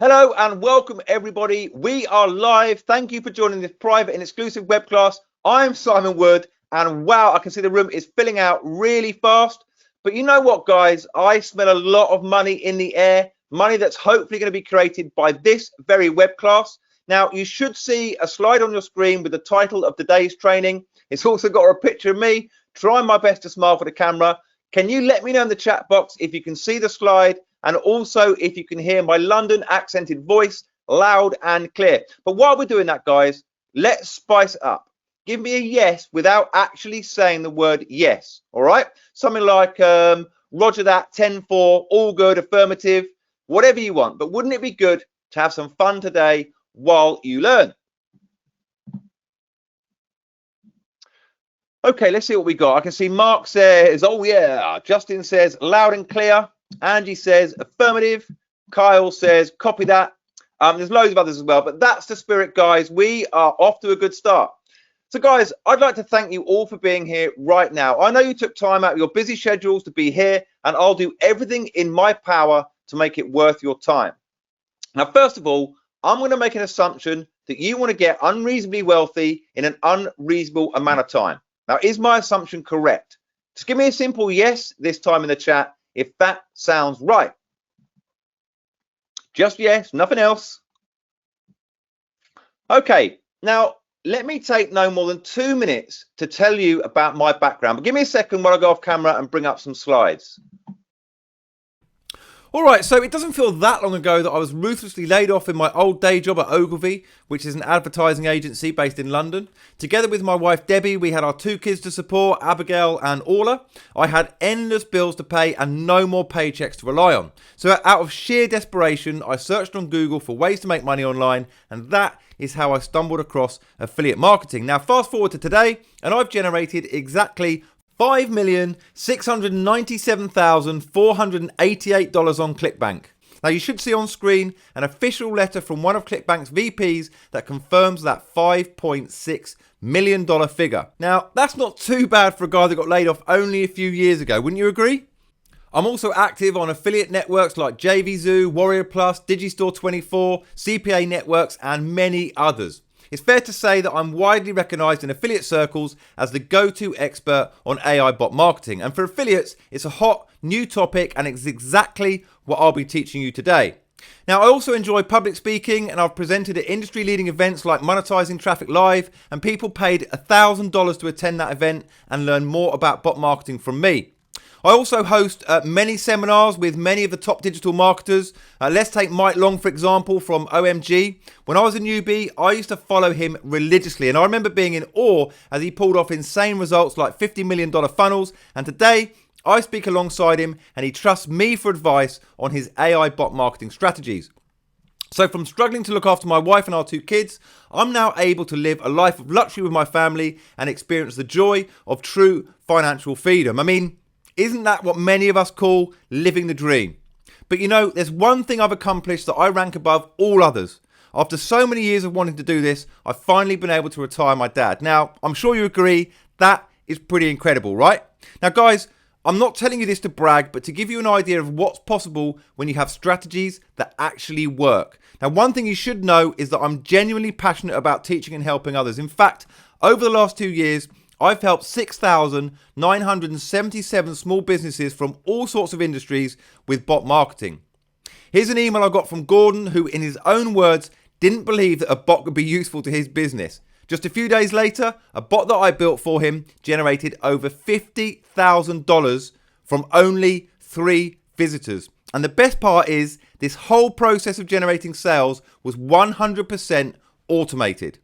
Hello and welcome everybody. We are live. Thank you for joining this private and exclusive web class. I'm Simon Wood and wow, I can see the room is filling out really fast. But you know what, guys? I smell a lot of money in the air, money that's hopefully going to be created by this very web class. Now, you should see a slide on your screen with the title of today's training. It's also got a picture of me trying my best to smile for the camera. Can you let me know in the chat box if you can see the slide? And also if you can hear my London accented voice loud and clear. But while we're doing that, guys, let's spice it up. Give me a yes without actually saying the word yes. All right. Something like Roger that, 10-4, all good, affirmative, whatever you want. But wouldn't it be good to have some fun today while you learn? Okay, let's see what we got. I can see Mark says, oh yeah. Justin says loud and clear. Angie says affirmative. Kyle says copy that. There's loads of others as well, but that's the spirit, guys. We are off to a good start. So guys, I'd like to thank you all for being here right now. I know you took time out of your busy schedules to be here, and I'll do everything in my power to make it worth your time. Now, first of all, I'm going to make an assumption that you want to get unreasonably wealthy in an unreasonable amount of time. Now, is my assumption correct? Just give me a simple yes this time in the chat if that sounds right. Just yes, nothing else. Okay, now let me take no more than 2 minutes to tell you about my background, but give me a second while I go off camera and bring up some slides. Alright, so it doesn't feel that long ago that I was ruthlessly laid off in my old day job at Ogilvy, which is an advertising agency based in London. Together with my wife Debbie, we had our 2 kids to support, Abigail and Orla. I had endless bills to pay and no more paychecks to rely on. So out of sheer desperation, I searched on Google for ways to make money online, and that is how I stumbled across affiliate marketing. Now fast forward to today, and I've generated exactly $5,697,488 on ClickBank. Now you should see on screen an official letter from one of ClickBank's VPs that confirms that $5.6 million figure. Now that's not too bad for a guy that got laid off only a few years ago, wouldn't you agree? I'm also active on affiliate networks like JVZoo, Warrior Plus, Digistore24, CPA Networks, and many others. It's fair to say that I'm widely recognized in affiliate circles as the go-to expert on AI bot marketing. And for affiliates, it's a hot new topic, and it's exactly what I'll be teaching you today. Now, I also enjoy public speaking, and I've presented at industry-leading events like Monetizing Traffic Live, and people paid $1,000 to attend that event and learn more about bot marketing from me. I also host many seminars with many of the top digital marketers. Let's take Mike Long, for example, from OMG. When I was a newbie, I used to follow him religiously, and I remember being in awe as he pulled off insane results like $50 million funnels. And today, I speak alongside him, and he trusts me for advice on his AI bot marketing strategies. So from struggling to look after my wife and our 2 kids, I'm now able to live a life of luxury with my family and experience the joy of true financial freedom. I mean, isn't that what many of us call living the dream? But you know, there's one thing I've accomplished that I rank above all others. After so many years of wanting to do this, I've finally been able to retire my dad. Now, I'm sure you agree, that is pretty incredible, right? Now guys, I'm not telling you this to brag, but to give you an idea of what's possible when you have strategies that actually work. Now, one thing you should know is that I'm genuinely passionate about teaching and helping others. In fact, over the last 2 years, I've helped 6,977 small businesses from all sorts of industries with bot marketing. Here's an email I got from Gordon, who in his own words didn't believe that a bot could be useful to his business. Just a few days later, a bot that I built for him generated over $50,000 from only 3 visitors. And the best part is, this whole process of generating sales was 100% automated.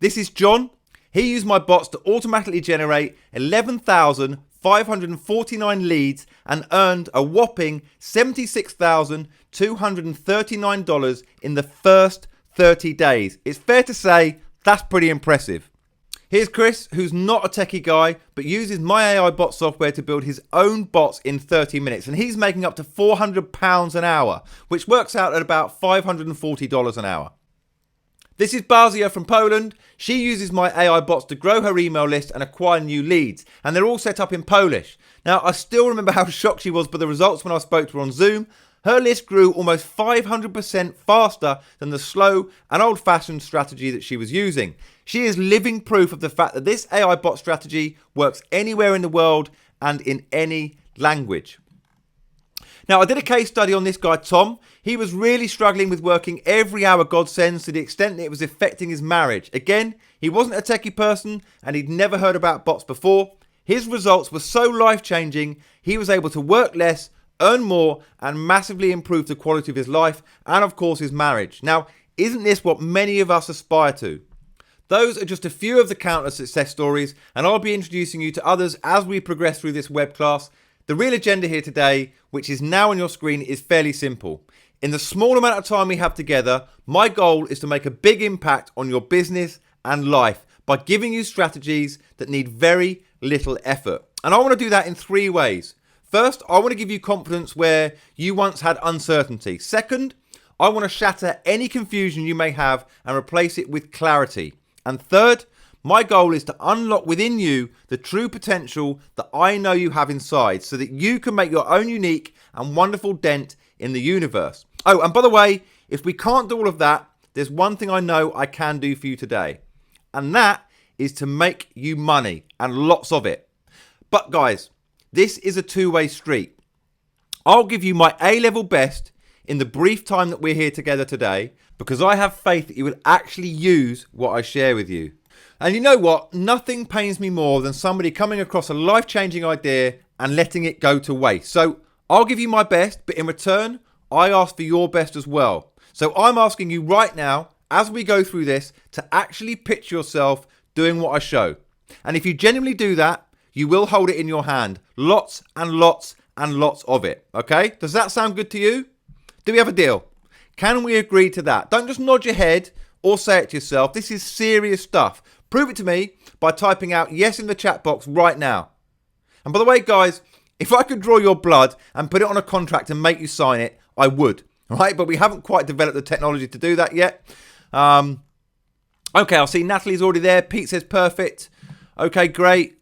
This is John. He used my bots to automatically generate 11,549 leads and earned a whopping $76,239 in the first 30 days. It's fair to say that's pretty impressive. Here's Chris, who's not a techie guy, but uses my AI bot software to build his own bots in 30 minutes. And he's making up to £400 an hour, which works out at about $540 an hour. This is Bazia from Poland. She uses my AI bots to grow her email list and acquire new leads, and they're all set up in Polish. Now, I still remember how shocked she was by the results when I spoke to her on Zoom. her list grew almost 500% faster than the slow and old-fashioned strategy that she was using. She is living proof of the fact that this AI bot strategy works anywhere in the world and in any language. Now, I did a case study on this guy, Tom. He was really struggling with working every hour God sends to the extent that it was affecting his marriage. Again, he wasn't a techie person and he'd never heard about bots before. His results were so life-changing, he was able to work less, earn more, and massively improve the quality of his life and, of course, his marriage. Now, isn't this what many of us aspire to? Those are just a few of the countless success stories, and I'll be introducing you to others as we progress through this web class. The real agenda here today, which is now on your screen, is fairly simple. In the small amount of time we have together, my goal is to make a big impact on your business and life by giving you strategies that need very little effort. And I want to do that in 3 ways. First, I want to give you confidence where you once had uncertainty. Second, I want to shatter any confusion you may have and replace it with clarity. And third, my goal is to unlock within you the true potential that I know you have inside so that you can make your own unique and wonderful dent in the universe. Oh, and by the way, if we can't do all of that, there's one thing I know I can do for you today. And that is to make you money, and lots of it. But guys, this is a 2-way street. I'll give you my A-level best in the brief time that we're here together today because I have faith that you will actually use what I share with you. And you know what? Nothing pains me more than somebody coming across a life-changing idea and letting it go to waste. So I'll give you my best, but in return, I ask for your best as well. So I'm asking you right now, as we go through this, to actually picture yourself doing what I show. And if you genuinely do that, you will hold it in your hand. Lots and lots and lots of it. Okay? Does that sound good to you? Do we have a deal? Can we agree to that? Don't just nod your head or say it to yourself. This is serious stuff. Prove it to me by typing out yes in the chat box right now. And by the way, guys, if I could draw your blood and put it on a contract and make you sign it, I would. Right? But we haven't quite developed the technology to do that yet. Okay, I'll see Natalie's already there. Pete says perfect. Okay, great.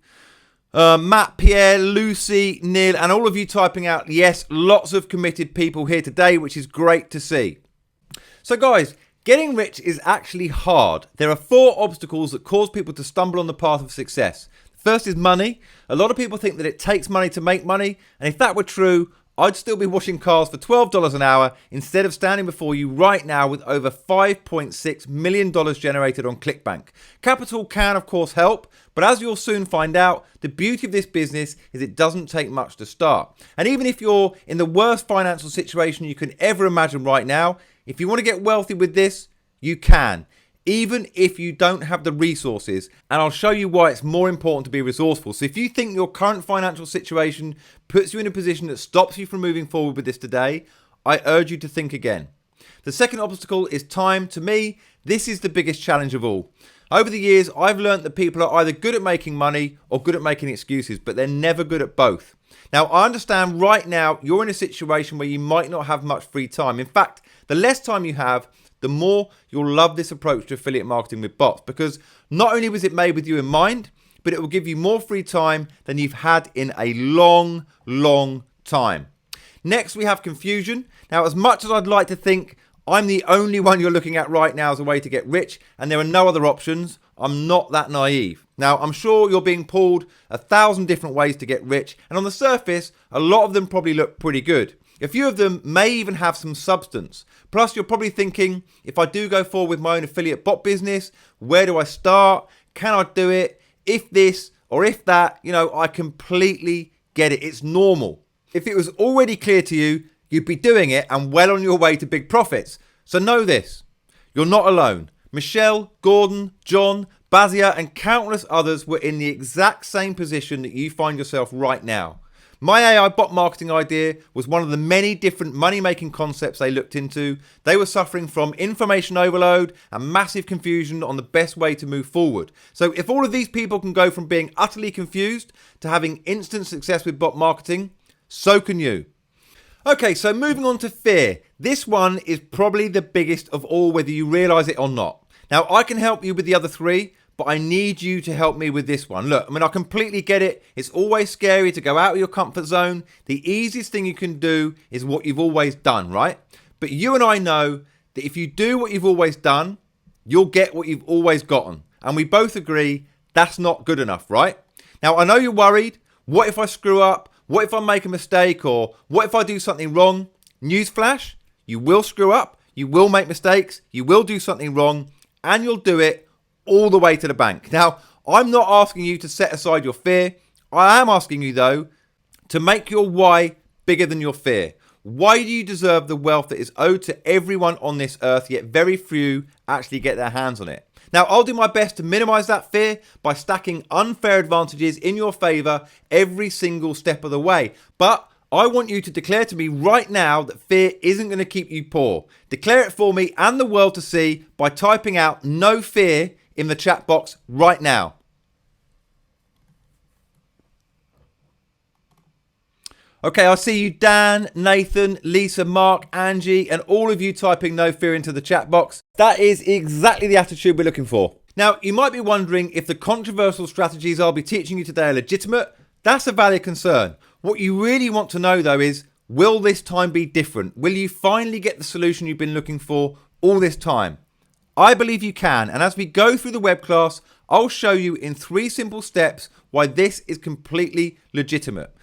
Matt, Pierre, Lucy, Neil, and all of you typing out yes. Lots of committed people here today, which is great to see. So guys, getting rich is actually hard. There are 4 obstacles that cause people to stumble on the path of success. First is money. A lot of people think that it takes money to make money, and if that were true, I'd still be washing cars for $12 an hour instead of standing before you right now with over $5.6 million generated on ClickBank. Capital can, of course, help, but as you'll soon find out, the beauty of this business is it doesn't take much to start. And even if you're in the worst financial situation you can ever imagine right now, if you want to get wealthy with this, you can. Even if you don't have the resources, and I'll show you why it's more important to be resourceful. So if you think your current financial situation puts you in a position that stops you from moving forward with this today, I urge you to think again. The second obstacle is time. To me, this is the biggest challenge of all. Over the years, I've learned that people are either good at making money or good at making excuses, but they're never good at both. Now, I understand right now you're in a situation where you might not have much free time. In fact, the less time you have, the more you'll love this approach to affiliate marketing with bots, because not only was it made with you in mind, but it will give you more free time than you've had in a long, long time. Next, we have confusion. Now, as much as I'd like to think I'm the only one you're looking at right now as a way to get rich, and there are no other options, I'm not that naive. Now, I'm sure you're being pulled 1,000 different ways to get rich, and on the surface, a lot of them probably look pretty good. A few of them may even have some substance. Plus, you're probably thinking, if I do go forward with my own affiliate bot business, where do I start? Can I do it? If this or if that, I completely get it. It's normal. If it was already clear to you, you'd be doing it and well on your way to big profits. So know this, you're not alone. Michelle, Gordon, John, Bazia, and countless others were in the exact same position that you find yourself right now. My AI bot marketing idea was one of the many different money-making concepts they looked into. They were suffering from information overload and massive confusion on the best way to move forward. So if all of these people can go from being utterly confused to having instant success with bot marketing, so can you. Okay, so moving on to fear. This one is probably the biggest of all, whether you realize it or not. Now, I can help you with the other 3, but I need you to help me with this one. Look, I mean, I completely get it. It's always scary to go out of your comfort zone. The easiest thing you can do is what you've always done, right? But you and I know that if you do what you've always done, you'll get what you've always gotten. And we both agree that's not good enough, right? Now, I know you're worried. What if I screw up? What if I make a mistake? Or what if I do something wrong? Newsflash, you will screw up. You will make mistakes. You will do something wrong. And you'll do it all the way to the bank. Now, I'm not asking you to set aside your fear. I am asking you, though, to make your why bigger than your fear. Why do you deserve the wealth that is owed to everyone on this earth, yet very few actually get their hands on it? Now, I'll do my best to minimize that fear by stacking unfair advantages in your favor every single step of the way. But I want you to declare to me right now that fear isn't going to keep you poor. Declare it for me and the world to see by typing out "no fear" in the chat box right now. Okay, I see you, Dan, Nathan, Lisa, Mark, Angie, and all of you typing "no fear" into the chat box. That is exactly the attitude we're looking for. Now, you might be wondering if the controversial strategies I'll be teaching you today are legitimate. That's a valid concern. What you really want to know, though, is will this time be different? Will you finally get the solution you've been looking for all this time? I believe you can, and as we go through the web class, I'll show you in 3 simple steps why this is completely legitimate.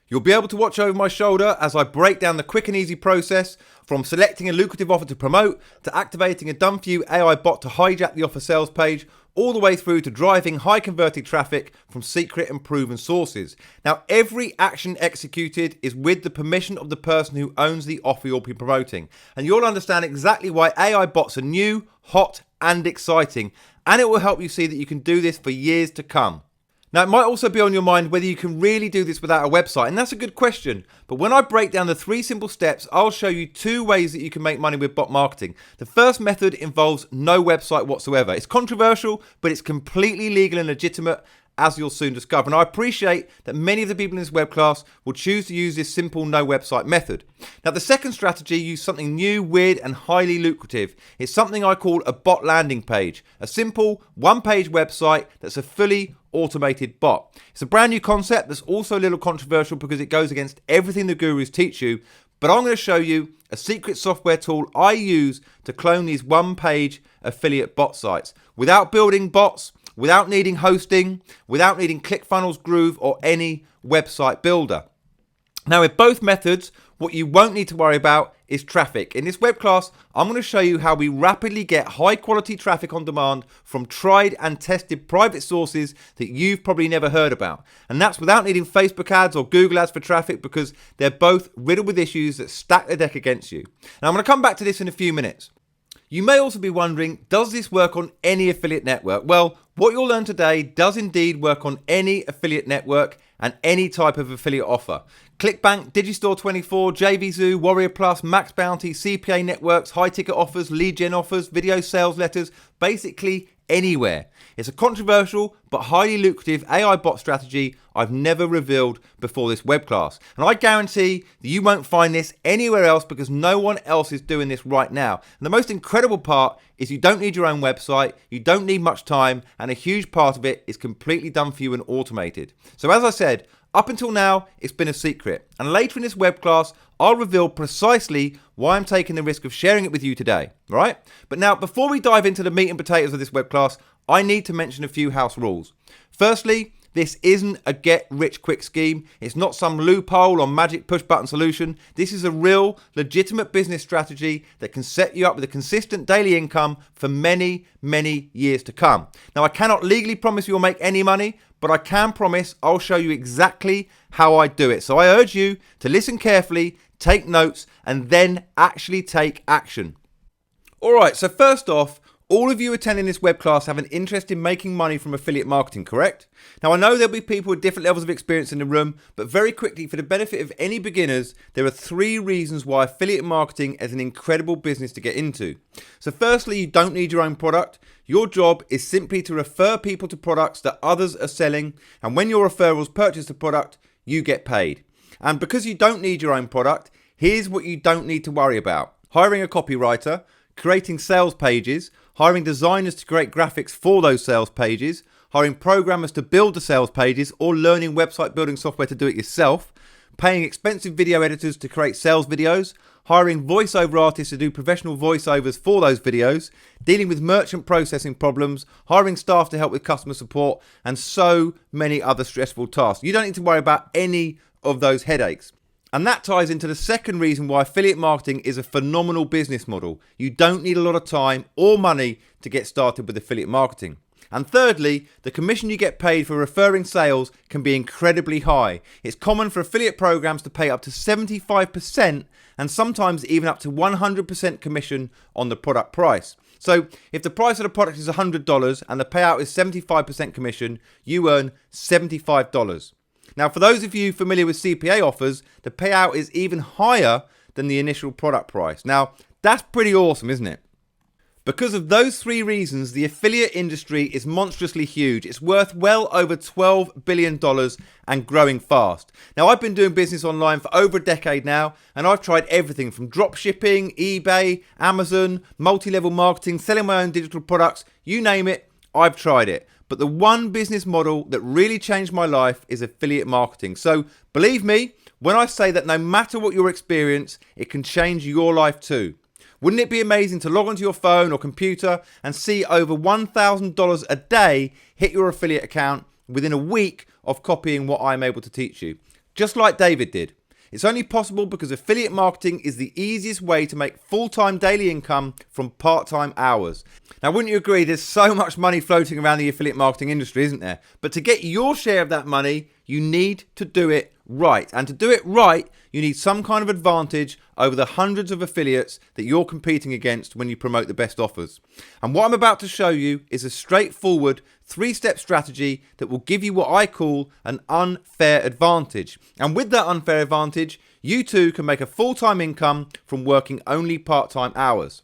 You'll be able to watch over my shoulder as I break down the quick and easy process from selecting a lucrative offer to promote, to activating a done-for-you AI bot to hijack the offer sales page, all the way through to driving high converting traffic from secret and proven sources. Now, every action executed is with the permission of the person who owns the offer you'll be promoting. And you'll understand exactly why AI bots are new, hot, and exciting. And it will help you see that you can do this for years to come. Now, it might also be on your mind whether you can really do this without a website, and that's a good question. But when I break down the 3 simple steps, I'll show you 2 ways that you can make money with bot marketing. The first method involves no website whatsoever. It's controversial, but it's completely legal and legitimate, as you'll soon discover. And I appreciate that many of the people in this web class will choose to use this simple no website method. Now, the second strategy uses something new, weird, and highly lucrative. It's something I call a bot landing page, a simple one-page website that's a fully automated bot. It's a brand new concept that's also a little controversial because it goes against everything the gurus teach you, but I'm going to show you a secret software tool I use to clone these one-page affiliate bot sites without building bots, without needing hosting, without needing ClickFunnels, Groove, or any website builder. Now, with both methods, what you won't need to worry about is traffic. In this web class, I'm going to show you how we rapidly get high quality traffic on demand from tried and tested private sources that you've probably never heard about. And that's without needing Facebook ads or Google ads for traffic, because they're both riddled with issues that stack the deck against you. And I'm going to come back to this in a few minutes. You may also be wondering, does this work on any affiliate network? Well, what you'll learn today does indeed work on any affiliate network and any type of affiliate offer. ClickBank, Digistore24, JVZoo, Warrior Plus, Max Bounty, CPA networks, high ticket offers, lead gen offers, video sales letters, basically anywhere. It's a controversial but highly lucrative AI bot strategy I've never revealed before this web class. And I guarantee that you won't find this anywhere else because no one else is doing this right now. And the most incredible part is you don't need your own website, you don't need much time, and a huge part of it is completely done for you and automated. So as I said, up until now, it's been a secret. And later in this web class, I'll reveal precisely why I'm taking the risk of sharing it with you today, right? But now, before we dive into the meat and potatoes of this web class, I need to mention a few house rules. Firstly, this isn't a get-rich-quick scheme. It's not some loophole or magic push-button solution. This is a real, legitimate business strategy that can set you up with a consistent daily income for many, many years to come. Now, I cannot legally promise you'll make any money, but I can promise I'll show you exactly how I do it. So I urge you to listen carefully, take notes, and then actually take action. All right, so first off, all of you attending this web class have an interest in making money from affiliate marketing, correct? Now, I know there'll be people with different levels of experience in the room, but very quickly, for the benefit of any beginners, there are 3 reasons why affiliate marketing is an incredible business to get into. So firstly, you don't need your own product. Your job is simply to refer people to products that others are selling, and when your referrals purchase the product, you get paid. And because you don't need your own product, here's what you don't need to worry about: hiring a copywriter, creating sales pages, hiring designers to create graphics for those sales pages, hiring programmers to build the sales pages, or learning website building software to do it yourself, paying expensive video editors to create sales videos, hiring voiceover artists to do professional voiceovers for those videos, dealing with merchant processing problems, hiring staff to help with customer support, and so many other stressful tasks. You don't need to worry about any of those headaches. And that ties into the second reason why affiliate marketing is a phenomenal business model. You don't need a lot of time or money to get started with affiliate marketing. And thirdly, the commission you get paid for referring sales can be incredibly high. It's common for affiliate programs to pay up to 75% and sometimes even up to 100% commission on the product price. So if the price of the product is $100 and the payout is 75% commission, you earn $75. Now, for those of you familiar with CPA offers, the payout is even higher than the initial product price. Now, that's pretty awesome, isn't it? Because of those three reasons, the affiliate industry is monstrously huge. It's worth well over $12 billion and growing fast. Now, I've been doing business online for over a decade now, and I've tried everything from drop shipping, eBay, Amazon, multi-level marketing, selling my own digital products, you name it, I've tried it. But the one business model that really changed my life is affiliate marketing. So believe me, when I say that no matter what your experience, it can change your life too. Wouldn't it be amazing to log onto your phone or computer and see over $1,000 a day hit your affiliate account within a week of copying what I'm able to teach you? Just like David did. It's only possible because affiliate marketing is the easiest way to make full-time daily income from part-time hours. Now, wouldn't you agree there's so much money floating around the affiliate marketing industry, isn't there? But to get your share of that money, you need to do it right. And to do it right, you need some kind of advantage over the hundreds of affiliates that you're competing against when you promote the best offers. And what I'm about to show you is a straightforward 3-step strategy that will give you what I call an unfair advantage. And with that unfair advantage, you too can make a full-time income from working only part-time hours.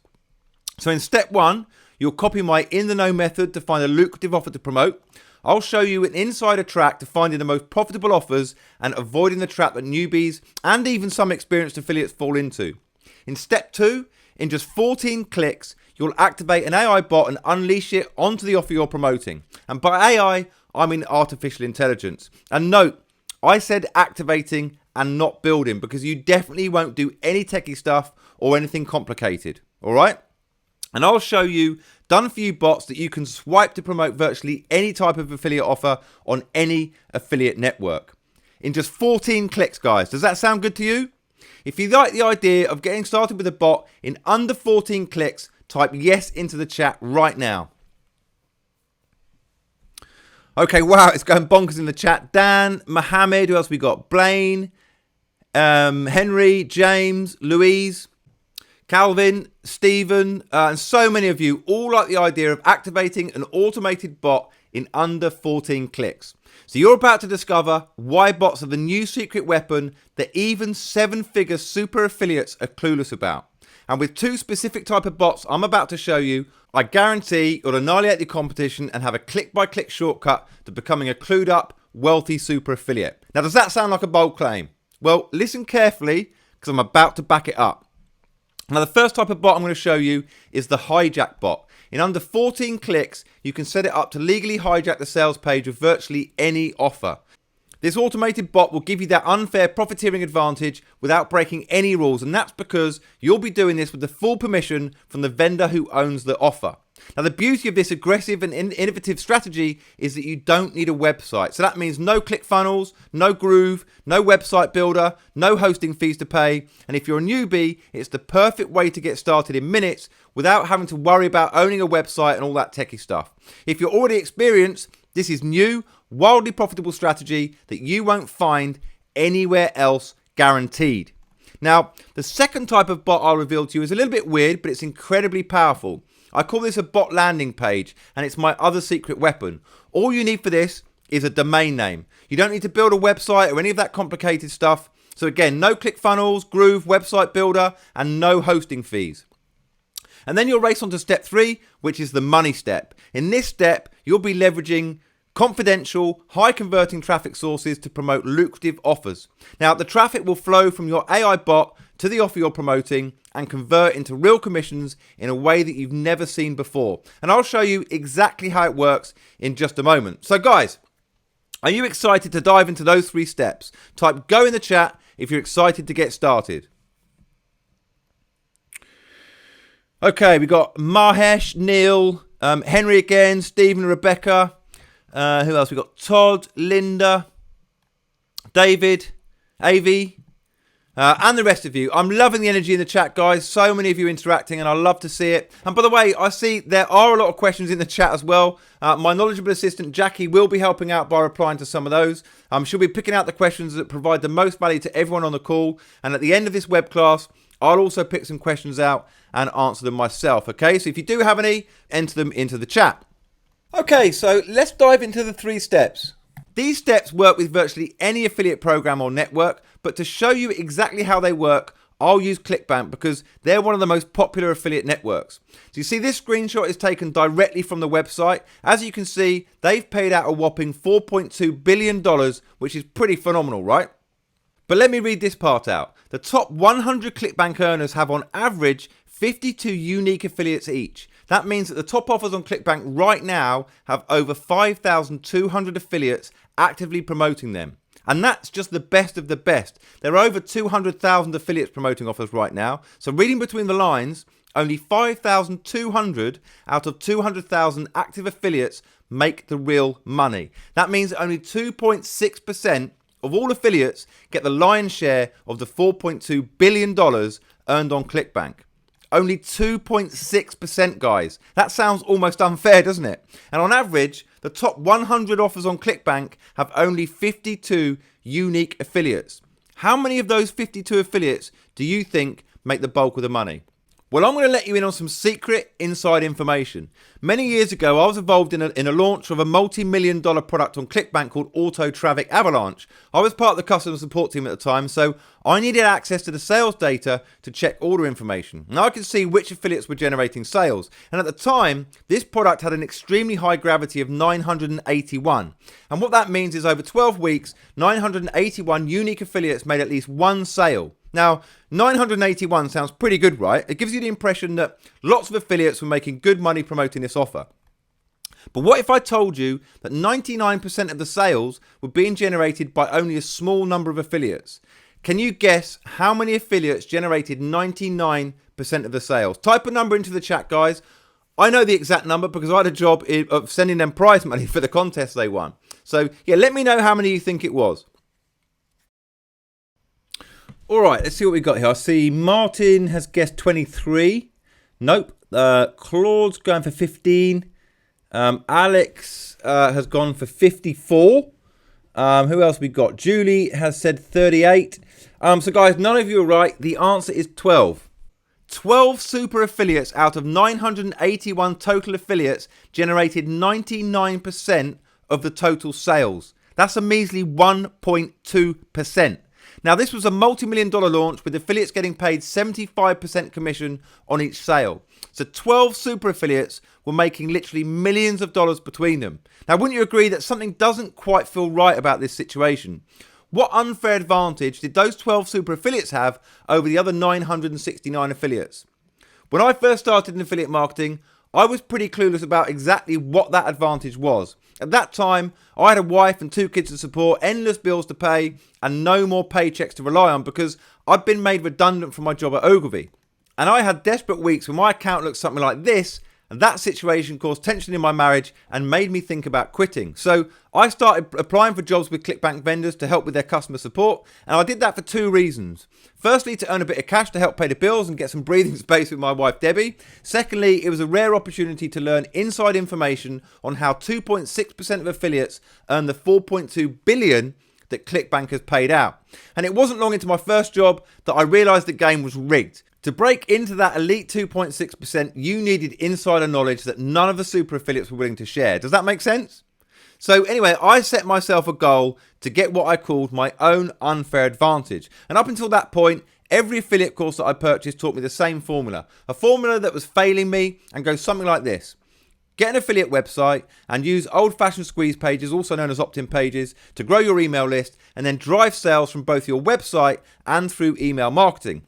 So in step 1, you'll copy my in the know method to find a lucrative offer to promote. I'll show you an insider track to finding the most profitable offers and avoiding the trap that newbies and even some experienced affiliates fall into. In step 2, in just 14 clicks, you'll activate an AI bot and unleash it onto the offer you're promoting. And by AI, I mean artificial intelligence. And note, I said activating and not building because you definitely won't do any techie stuff or anything complicated. All right? And I'll show you done for you bots that you can swipe to promote virtually any type of affiliate offer on any affiliate network. In just 14 clicks, guys. Does that sound good to you? If you like the idea of getting started with a bot in under 14 clicks, type yes into the chat right now. Okay, wow, it's going bonkers in the chat. Dan, Mohammed, who else we got? Blaine, Henry, James, Louise, Calvin, Stephen, and so many of you all like the idea of activating an automated bot in under 14 clicks. So you're about to discover why bots are the new secret weapon that even 7-figure super affiliates are clueless about. And with 2 specific type of bots I'm about to show you, I guarantee you'll annihilate the competition and have a click-by-click shortcut to becoming a clued up, wealthy super affiliate. Now, does that sound like a bold claim? Well, listen carefully because I'm about to back it up. Now, the first type of bot I'm going to show you is the hijack bot. In under 14 clicks, you can set it up to legally hijack the sales page of virtually any offer. This automated bot will give you that unfair profiteering advantage without breaking any rules, and that's because you'll be doing this with the full permission from the vendor who owns the offer. Now, the beauty of this aggressive and innovative strategy is that you don't need a website. So that means no ClickFunnels, no Groove, no website builder, no hosting fees to pay. And if you're a newbie, it's the perfect way to get started in minutes without having to worry about owning a website and all that techie stuff. If you're already experienced, this is new, wildly profitable strategy that you won't find anywhere else, guaranteed. Now, the second type of bot I'll reveal to you is a little bit weird, but it's incredibly powerful. I call this a bot landing page, and it's my other secret weapon. All you need for this is a domain name. You don't need to build a website or any of that complicated stuff. So again, no ClickFunnels, Groove, website builder, and no hosting fees. And then you'll race on to step 3, which is the money step. In this step, you'll be leveraging confidential, high-converting traffic sources to promote lucrative offers. Now, the traffic will flow from your AI bot to the offer you're promoting and convert into real commissions in a way that you've never seen before. And I'll show you exactly how it works in just a moment. So guys, are you excited to dive into those 3 steps? Type go in the chat if you're excited to get started. Okay, we got Mahesh, Neil, Henry again, Stephen, Rebecca. Who else? We got Todd, Linda, David, Avi, and the rest of you. I'm loving the energy in the chat, guys. So many of you interacting, and I love to see it. And by the way, I see there are a lot of questions in the chat as well. My knowledgeable assistant, Jackie, will be helping out by replying to some of those. She'll be picking out the questions that provide the most value to everyone on the call. And at the end of this web class, I'll also pick some questions out and answer them myself, okay? So if you do have any, enter them into the chat. Okay, so let's dive into the 3 steps. These steps work with virtually any affiliate program or network, but to show you exactly how they work, I'll use ClickBank because they're one of the most popular affiliate networks. So you see this screenshot is taken directly from the website. As you can see, they've paid out a whopping $4.2 billion, which is pretty phenomenal, right? But let me read this part out. The top 100 ClickBank earners have on average 52 unique affiliates each. That means that the top offers on ClickBank right now have over 5,200 affiliates actively promoting them. And that's just the best of the best. There are over 200,000 affiliates promoting offers right now. So reading between the lines, only 5,200 out of 200,000 active affiliates make the real money. That means that only 2.6% of all affiliates get the lion's share of the $4.2 billion earned on ClickBank. Only 2.6%, guys. That sounds almost unfair, doesn't it? And on average, the top 100 offers on ClickBank have only 52 unique affiliates. How many of those 52 affiliates do you think make the bulk of the money? Well, I'm going to let you in on some secret inside information. Many years ago, I was involved in a launch of a multi-million-dollar product on ClickBank called Auto Traffic Avalanche. I was part of the customer support team at the time, so I needed access to the sales data to check order information. Now I could see which affiliates were generating sales. And at the time, this product had an extremely high gravity of 981. And what that means is over 12 weeks, 981 unique affiliates made at least one sale. Now, 981 sounds pretty good, right? It gives you the impression that lots of affiliates were making good money promoting this offer. But what if I told you that 99% of the sales were being generated by only a small number of affiliates? Can you guess how many affiliates generated 99% of the sales? Type a number into the chat, guys. I know the exact number because I had a job of sending them prize money for the contest they won. So, yeah, let me know how many you think it was. All right, let's see what we got here. I see Martin has guessed 23. Nope. Claude's going for 15. Alex has gone for 54. Who else we got? Julie has said 38. So guys, none of you are right. The answer is 12. 12 super affiliates out of 981 total affiliates generated 99% of the total sales. That's a measly 1.2%. Now, this was a multi-million-dollar launch with affiliates getting paid 75% commission on each sale. So 12 super affiliates were making literally millions of dollars between them. Now, wouldn't you agree that something doesn't quite feel right about this situation? What unfair advantage did those 12 super affiliates have over the other 969 affiliates? When I first started in affiliate marketing, I was pretty clueless about exactly what that advantage was. At that time, I had a wife and 2 kids to support, endless bills to pay, and no more paychecks to rely on because I'd been made redundant from my job at Ogilvy. And I had desperate weeks when my account looked something like this, and that situation caused tension in my marriage and made me think about quitting. So I started applying for jobs with ClickBank vendors to help with their customer support, and I did that for 2 reasons. Firstly, to earn a bit of cash to help pay the bills and get some breathing space with my wife Debbie. Secondly, it was a rare opportunity to learn inside information on how 2.6% of affiliates earn the $4.2 billion that ClickBank has paid out. And it wasn't long into my first job that I realized the game was rigged. To break into that elite 2.6%, you needed insider knowledge that none of the super affiliates were willing to share. Does that make sense? So anyway, I set myself a goal to get what I called my own unfair advantage. And up until that point, every affiliate course that I purchased taught me the same formula. A formula that was failing me and goes something like this. Get an affiliate website and use old-fashioned squeeze pages, also known as opt-in pages, to grow your email list and then drive sales from both your website and through email marketing.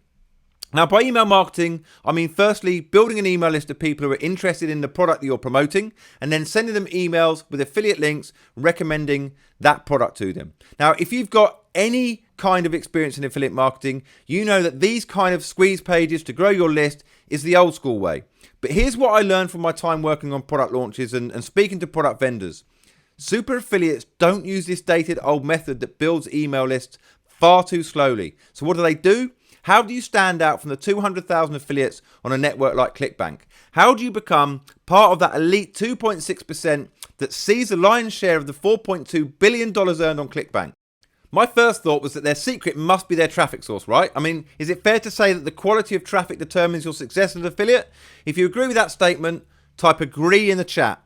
Now, by email marketing, I mean firstly building an email list of people who are interested in the product that you're promoting and then sending them emails with affiliate links recommending that product to them. Now, if you've got any kind of experience in affiliate marketing, you know that these kind of squeeze pages to grow your list is the old school way. But here's what I learned from my time working on product launches and speaking to product vendors. Super affiliates don't use this dated old method that builds email lists far too slowly. So what do? How do you stand out from the 200,000 affiliates on a network like ClickBank? How do you become part of that elite 2.6% that sees the lion's share of the $4.2 billion earned on ClickBank? My first thought was that their secret must be their traffic source, right? I mean, is it fair to say that the quality of traffic determines your success as an affiliate? If you agree with that statement, type agree in the chat.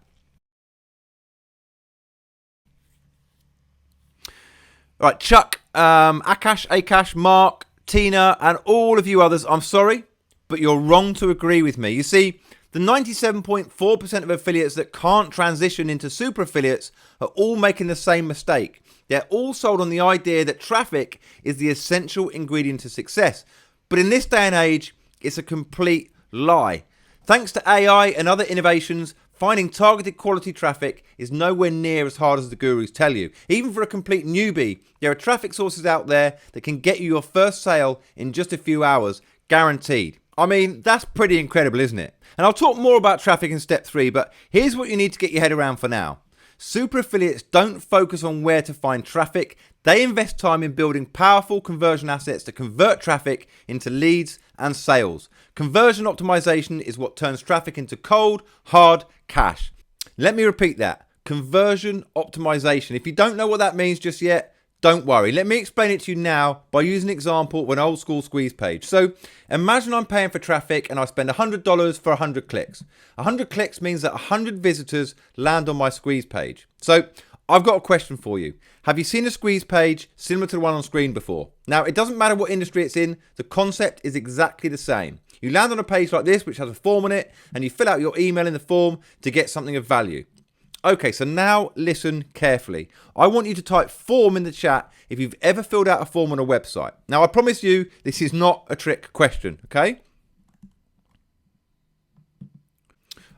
All right, Chuck, Akash, Mark, Tina, and all of you others, I'm sorry, but you're wrong to agree with me. You see, the 97.4% of affiliates that can't transition into super affiliates are all making the same mistake. They're all sold on the idea that traffic is the essential ingredient to success. But in this day and age, it's a complete lie. Thanks to AI and other innovations, finding targeted quality traffic is nowhere near as hard as the gurus tell you. Even for a complete newbie, there are traffic sources out there that can get you your first sale in just a few hours, guaranteed. I mean, that's pretty incredible, isn't it? And I'll talk more about traffic in step 3, but here's what you need to get your head around for now. Super affiliates don't focus on where to find traffic. They invest time in building powerful conversion assets to convert traffic into leads and sales. Conversion optimization is what turns traffic into cold, hard cash. Let me repeat that. Conversion optimization. If you don't know what that means just yet, don't worry. Let me explain it to you now by using an example of an old school squeeze page. So imagine I'm paying for traffic and I spend $100 for 100 clicks. 100 clicks means that 100 visitors land on my squeeze page. So I've got a question for you. Have you seen a squeeze page similar to the one on screen before? Now, it doesn't matter what industry it's in. The concept is exactly the same. You land on a page like this, which has a form on it, and you fill out your email in the form to get something of value. Okay, so now listen carefully. I want you to type form in the chat if you've ever filled out a form on a website. Now, I promise you, this is not a trick question, okay?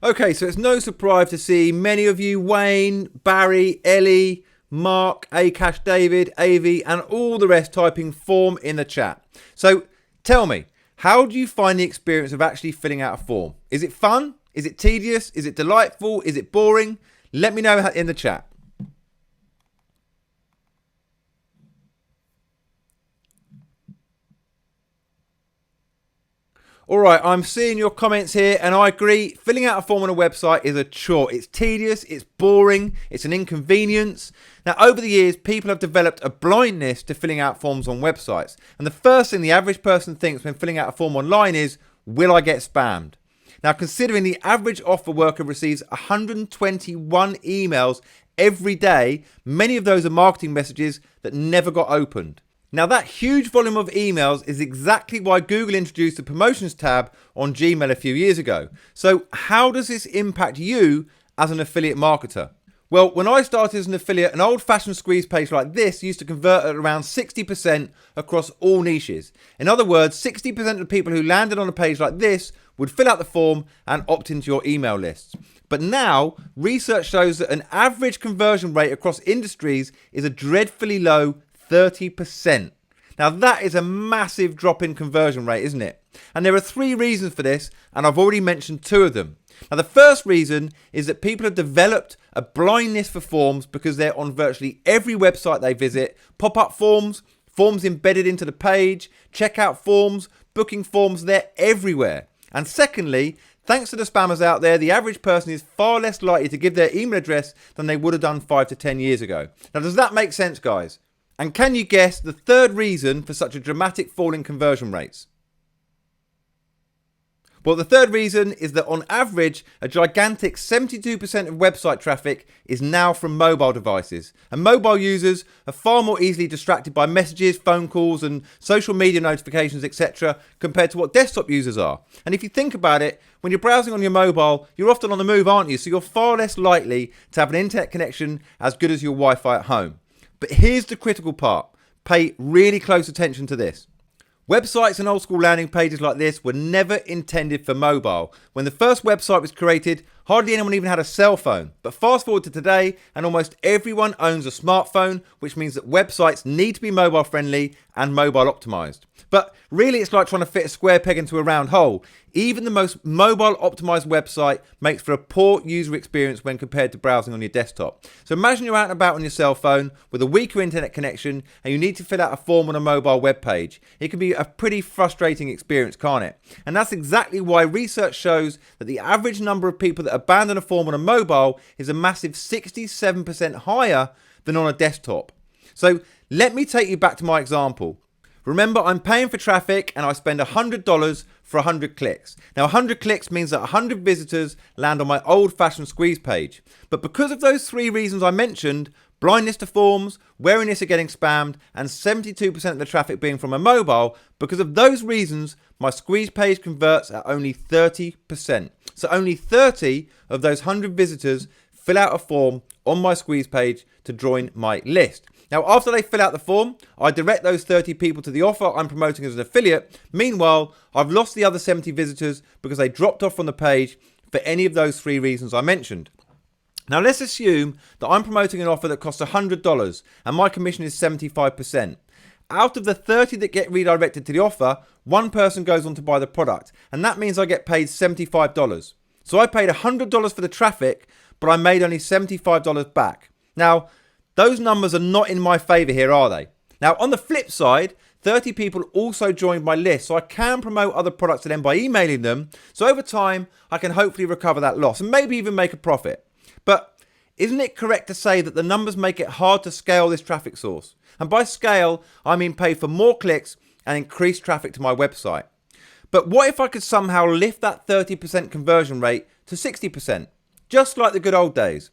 Okay, so it's no surprise to see many of you, Wayne, Barry, Ellie, Mark, Akash, David, Avi, and all the rest typing form in the chat. So tell me, how do you find the experience of actually filling out a form? Is it fun? Is it tedious? Is it delightful? Is it boring? Let me know in the chat. All right, I'm seeing your comments here, and I agree. Filling out a form on a website is a chore. It's tedious, it's boring, it's an inconvenience. Now, over the years, people have developed a blindness to filling out forms on websites. And the first thing the average person thinks when filling out a form online is, will I get spammed? Now, considering the average offer worker receives 121 emails every day, many of those are marketing messages that never got opened. Now, that huge volume of emails is exactly why Google introduced the promotions tab on Gmail a few years ago. So how does this impact you as an affiliate marketer? Well, when I started as an affiliate, an old-fashioned squeeze page like this used to convert at around 60% across all niches. In other words, 60% of the people who landed on a page like this would fill out the form and opt into your email lists. But now, research shows that an average conversion rate across industries is a dreadfully low 30%. Now, that is a massive drop in conversion rate, isn't it? And there are 3 reasons for this, and I've already mentioned 2 of them. Now, the first reason is that people have developed a blindness for forms because they're on virtually every website they visit. Pop-up forms, forms embedded into the page, checkout forms, booking forms, they're everywhere. And secondly, thanks to the spammers out there, the average person is far less likely to give their email address than they would have done 5 to 10 years ago. Now, does that make sense, guys? And can you guess the third reason for such a dramatic fall in conversion rates? Well, the third reason is that on average, a gigantic 72% of website traffic is now from mobile devices. And mobile users are far more easily distracted by messages, phone calls, and social media notifications, etc., compared to what desktop users are. And if you think about it, when you're browsing on your mobile, you're often on the move, aren't you? So you're far less likely to have an internet connection as good as your Wi-Fi at home. But here's the critical part. Pay really close attention to this. Websites and old school landing pages like this were never intended for mobile. When the first website was created, hardly anyone even had a cell phone. But fast forward to today, and almost everyone owns a smartphone, which means that websites need to be mobile friendly and mobile optimized. But really, it's like trying to fit a square peg into a round hole. Even the most mobile optimized website makes for a poor user experience when compared to browsing on your desktop. So imagine you're out and about on your cell phone with a weaker internet connection and you need to fill out a form on a mobile web page. It can be a pretty frustrating experience, can't it? And that's exactly why research shows that the average number of people that abandon a form on a mobile is a massive 67% higher than on a desktop. So let me take you back to my example. Remember, I'm paying for traffic and I spend $100 for 100 clicks. Now, 100 clicks means that 100 visitors land on my old-fashioned squeeze page. But because of those three reasons I mentioned, blindness to forms, wariness of getting spammed, and 72% of the traffic being from a mobile, because of those reasons, my squeeze page converts at only 30%. So only 30 of those 100 visitors fill out a form on my squeeze page to join my list. Now, after they fill out the form, I direct those 30 people to the offer I'm promoting as an affiliate. Meanwhile, I've lost the other 70 visitors because they dropped off from the page for any of those three reasons I mentioned. Now, let's assume that I'm promoting an offer that costs $100 and my commission is 75%. Out of the 30 that get redirected to the offer, one person goes on to buy the product, and that means I get paid $75. So I paid $100 for the traffic, but I made only $75 back. Now, those numbers are not in my favor here, are they? Now, on the flip side, 30 people also joined my list, so I can promote other products to them by emailing them. So over time, I can hopefully recover that loss and maybe even make a profit. But isn't it correct to say that the numbers make it hard to scale this traffic source? And by scale, I mean pay for more clicks and increase traffic to my website. But what if I could somehow lift that 30% conversion rate to 60%, just like the good old days?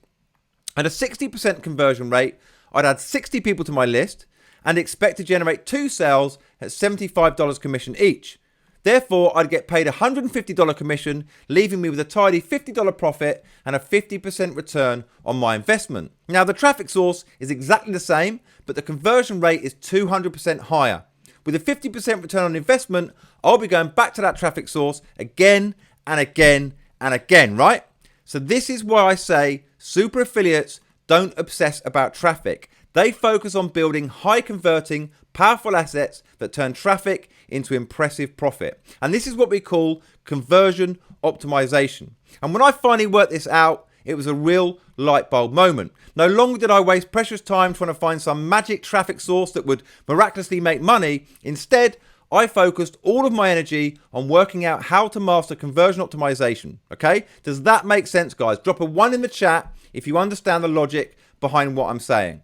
At a 60% conversion rate, I'd add 60 people to my list and expect to generate 2 sales at $75 commission each. Therefore, I'd get paid a $150 commission, leaving me with a tidy $50 profit and a 50% return on my investment. Now, the traffic source is exactly the same, but the conversion rate is 200% higher. With a 50% return on investment, I'll be going back to that traffic source again and again and again, right? So this is why I say super affiliates don't obsess about traffic. They focus on building high converting, powerful assets that turn traffic into impressive profit. And this is what we call conversion optimization. And when I finally worked this out, it was a real light bulb moment. No longer did I waste precious time trying to find some magic traffic source that would miraculously make money. Instead, I focused all of my energy on working out how to master conversion optimization. Okay? Does that make sense, guys? Drop a 1 in the chat if you understand the logic behind what I'm saying.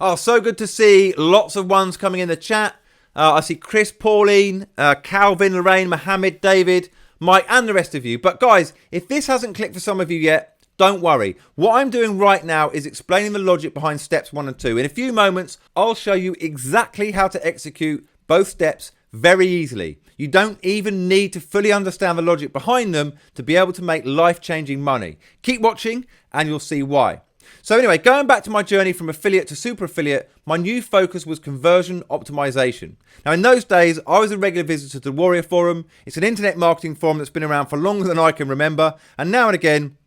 Oh, so good to see lots of ones coming in the chat. I see Chris, Pauline, Calvin, Lorraine, Mohammed, David, Mike, and the rest of you. But guys, if this hasn't clicked for some of you yet, don't worry. What I'm doing right now is explaining the logic behind steps 1 and 2. In a few moments, I'll show you exactly how to execute both steps very easily. You don't even need to fully understand the logic behind them to be able to make life-changing money. Keep watching and you'll see why. So anyway, going back to my journey from affiliate to super affiliate, my new focus was conversion optimization. Now in those days, I was a regular visitor to the Warrior Forum. It's an internet marketing forum that's been around for longer than I can remember. And now and again,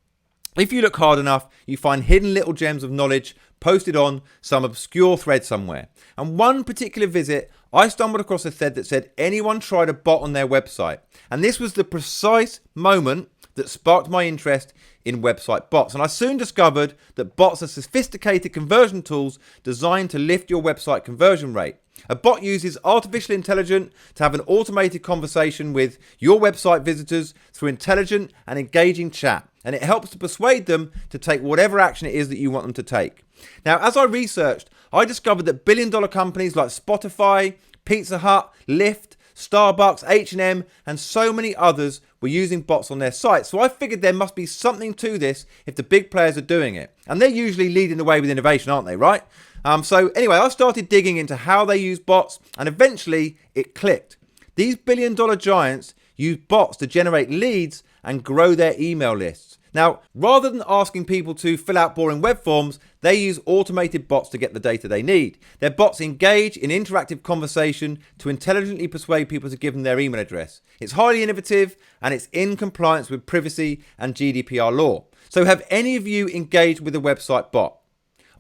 if you look hard enough, you find hidden little gems of knowledge posted on some obscure thread somewhere. And one particular visit, I stumbled across a thread that said anyone tried a bot on their website. And this was the precise moment that sparked my interest in website bots. And I soon discovered that bots are sophisticated conversion tools designed to lift your website conversion rate. A bot uses artificial intelligence to have an automated conversation with your website visitors through intelligent and engaging chat. And it helps to persuade them to take whatever action it is that you want them to take. Now, as I researched, I discovered that billion-dollar companies like Spotify, Pizza Hut, Lyft, Starbucks, H&M, and so many others were using bots on their sites. So I figured there must be something to this if the big players are doing it. And they're usually leading the way with innovation, aren't they, right? So anyway, I started digging into how they use bots, and eventually it clicked. These billion-dollar giants use bots to generate leads and grow their email lists. Now, rather than asking people to fill out boring web forms, they use automated bots to get the data they need. Their bots engage in interactive conversation to intelligently persuade people to give them their email address. It's highly innovative and it's in compliance with privacy and GDPR law. So have any of you engaged with a website bot?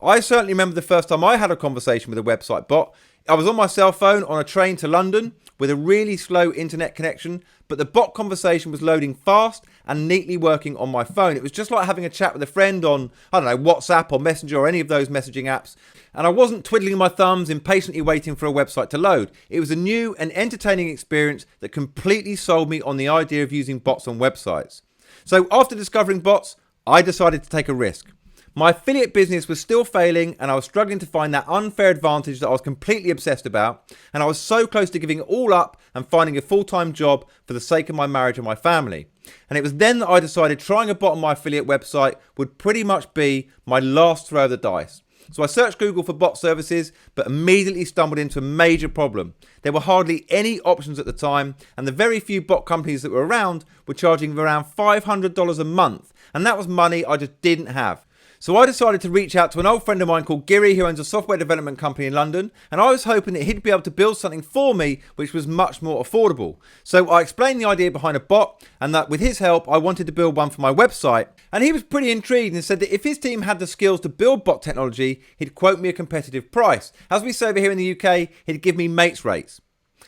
I certainly remember the first time I had a conversation with a website bot. I was on my cell phone on a train to London with a really slow internet connection, but the bot conversation was loading fast and neatly working on my phone. It was just like having a chat with a friend on, I don't know, WhatsApp or Messenger or any of those messaging apps. And I wasn't twiddling my thumbs, impatiently waiting for a website to load. It was a new and entertaining experience that completely sold me on the idea of using bots on websites. So after discovering bots, I decided to take a risk. My affiliate business was still failing and I was struggling to find that unfair advantage that I was completely obsessed about, and I was so close to giving it all up and finding a full-time job for the sake of my marriage and my family. And it was then that I decided trying a bot on my affiliate website would pretty much be my last throw of the dice. So I searched Google for bot services, but immediately stumbled into a major problem. There were hardly any options at the time, and the very few bot companies that were around were charging around $500 a month, and that was money I just didn't have. So I decided to reach out to an old friend of mine called Giri, who owns a software development company in London, and I was hoping that he'd be able to build something for me which was much more affordable. So I explained the idea behind a bot, and that with his help I wanted to build one for my website, and he was pretty intrigued and said that if his team had the skills to build bot technology, he'd quote me a competitive price. As we say over here in the UK, he'd give me mates rates.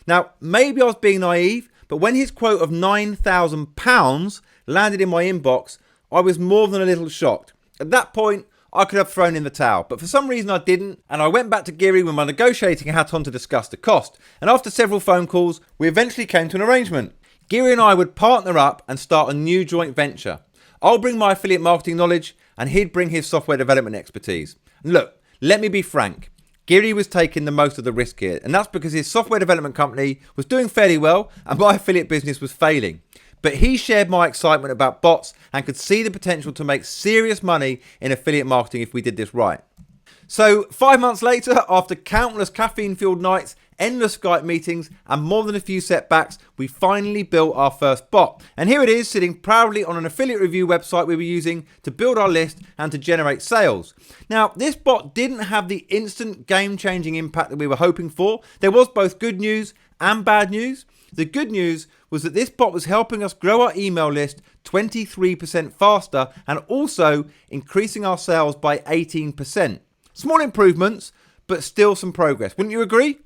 Now, maybe I was being naive, but when his quote of £9,000 landed in my inbox, I was more than a little shocked. At that point, I could have thrown in the towel, but for some reason I didn't, and I went back to Giri with my negotiating hat on to discuss the cost. And after several phone calls, we eventually came to an arrangement. Giri and I would partner up and start a new joint venture. I'll bring my affiliate marketing knowledge, and he'd bring his software development expertise. And look, let me be frank. Giri was taking the most of the risk here, and that's because his software development company was doing fairly well, and my affiliate business was failing. But he shared my excitement about bots and could see the potential to make serious money in affiliate marketing if we did this right. So 5 months later, after countless caffeine-fueled nights, endless Skype meetings, and more than a few setbacks, we finally built our first bot. And here it is, sitting proudly on an affiliate review website we were using to build our list and to generate sales. Now, this bot didn't have the instant game-changing impact that we were hoping for. There was both good news and bad news. The good news was that this bot was helping us grow our email list 23% faster and also increasing our sales by 18%. Small improvements, but still some progress. Wouldn't you agree?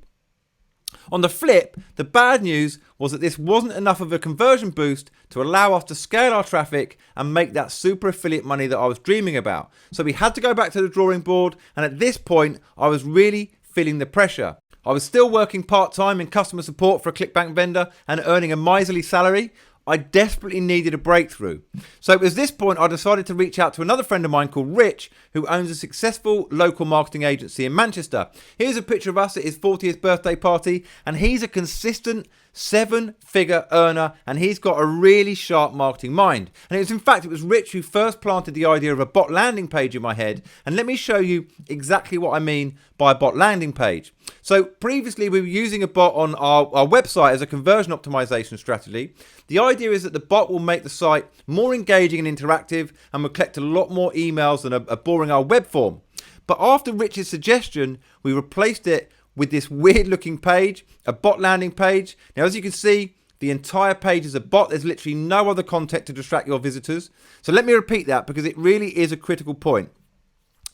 On the flip, the bad news was that this wasn't enough of a conversion boost to allow us to scale our traffic and make that super affiliate money that I was dreaming about. So we had to go back to the drawing board, and at this point, I was really feeling the pressure. I was still working part-time in customer support for a ClickBank vendor and earning a miserly salary. I desperately needed a breakthrough. So it was this point I decided to reach out to another friend of mine called Rich, who owns a successful local marketing agency in Manchester. Here's a picture of us at his 40th birthday party, and he's a consistent 7-figure earner, and he's got a really sharp marketing mind. And it was Rich who first planted the idea of a bot landing page in my head, and let me show you exactly what I mean by a bot landing page. So previously we were using a bot on our website as a conversion optimization strategy. The idea is that the bot will make the site more engaging and interactive and will collect a lot more emails than a boring old web form. But after Rich's suggestion, we replaced it with this weird looking page, a bot landing page. Now, as you can see, the entire page is a bot. There's literally no other content to distract your visitors. So let me repeat that because it really is a critical point.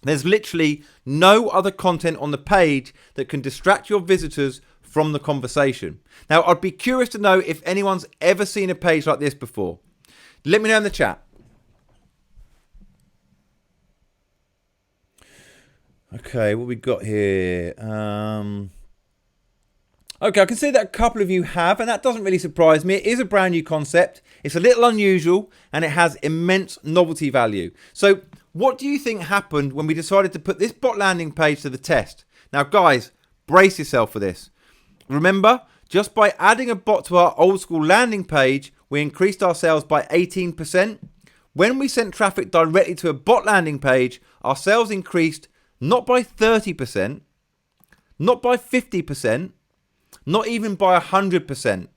There's literally no other content on the page that can distract your visitors from the conversation. Now, I'd be curious to know if anyone's ever seen a page like this before. Let me know in the chat. Okay, what we got here? Okay, I can see that a couple of you have, and that doesn't really surprise me. It is a brand new concept. It's a little unusual, and it has immense novelty value. So what do you think happened when we decided to put this bot landing page to the test? Now, guys, brace yourself for this. Remember, just by adding a bot to our old school landing page, we increased our sales by 18%. When we sent traffic directly to a bot landing page, our sales increased not by 30%, not by 50%, not even by 100%,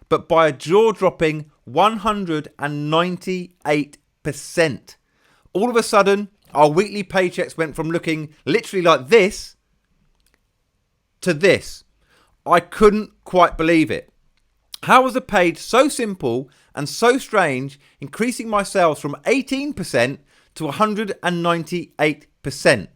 but by a jaw-dropping 198%. 8%. All of a sudden, our weekly paychecks went from looking literally like this to this. I couldn't quite believe it. How was a page so simple and so strange increasing my sales from 18% to 198%?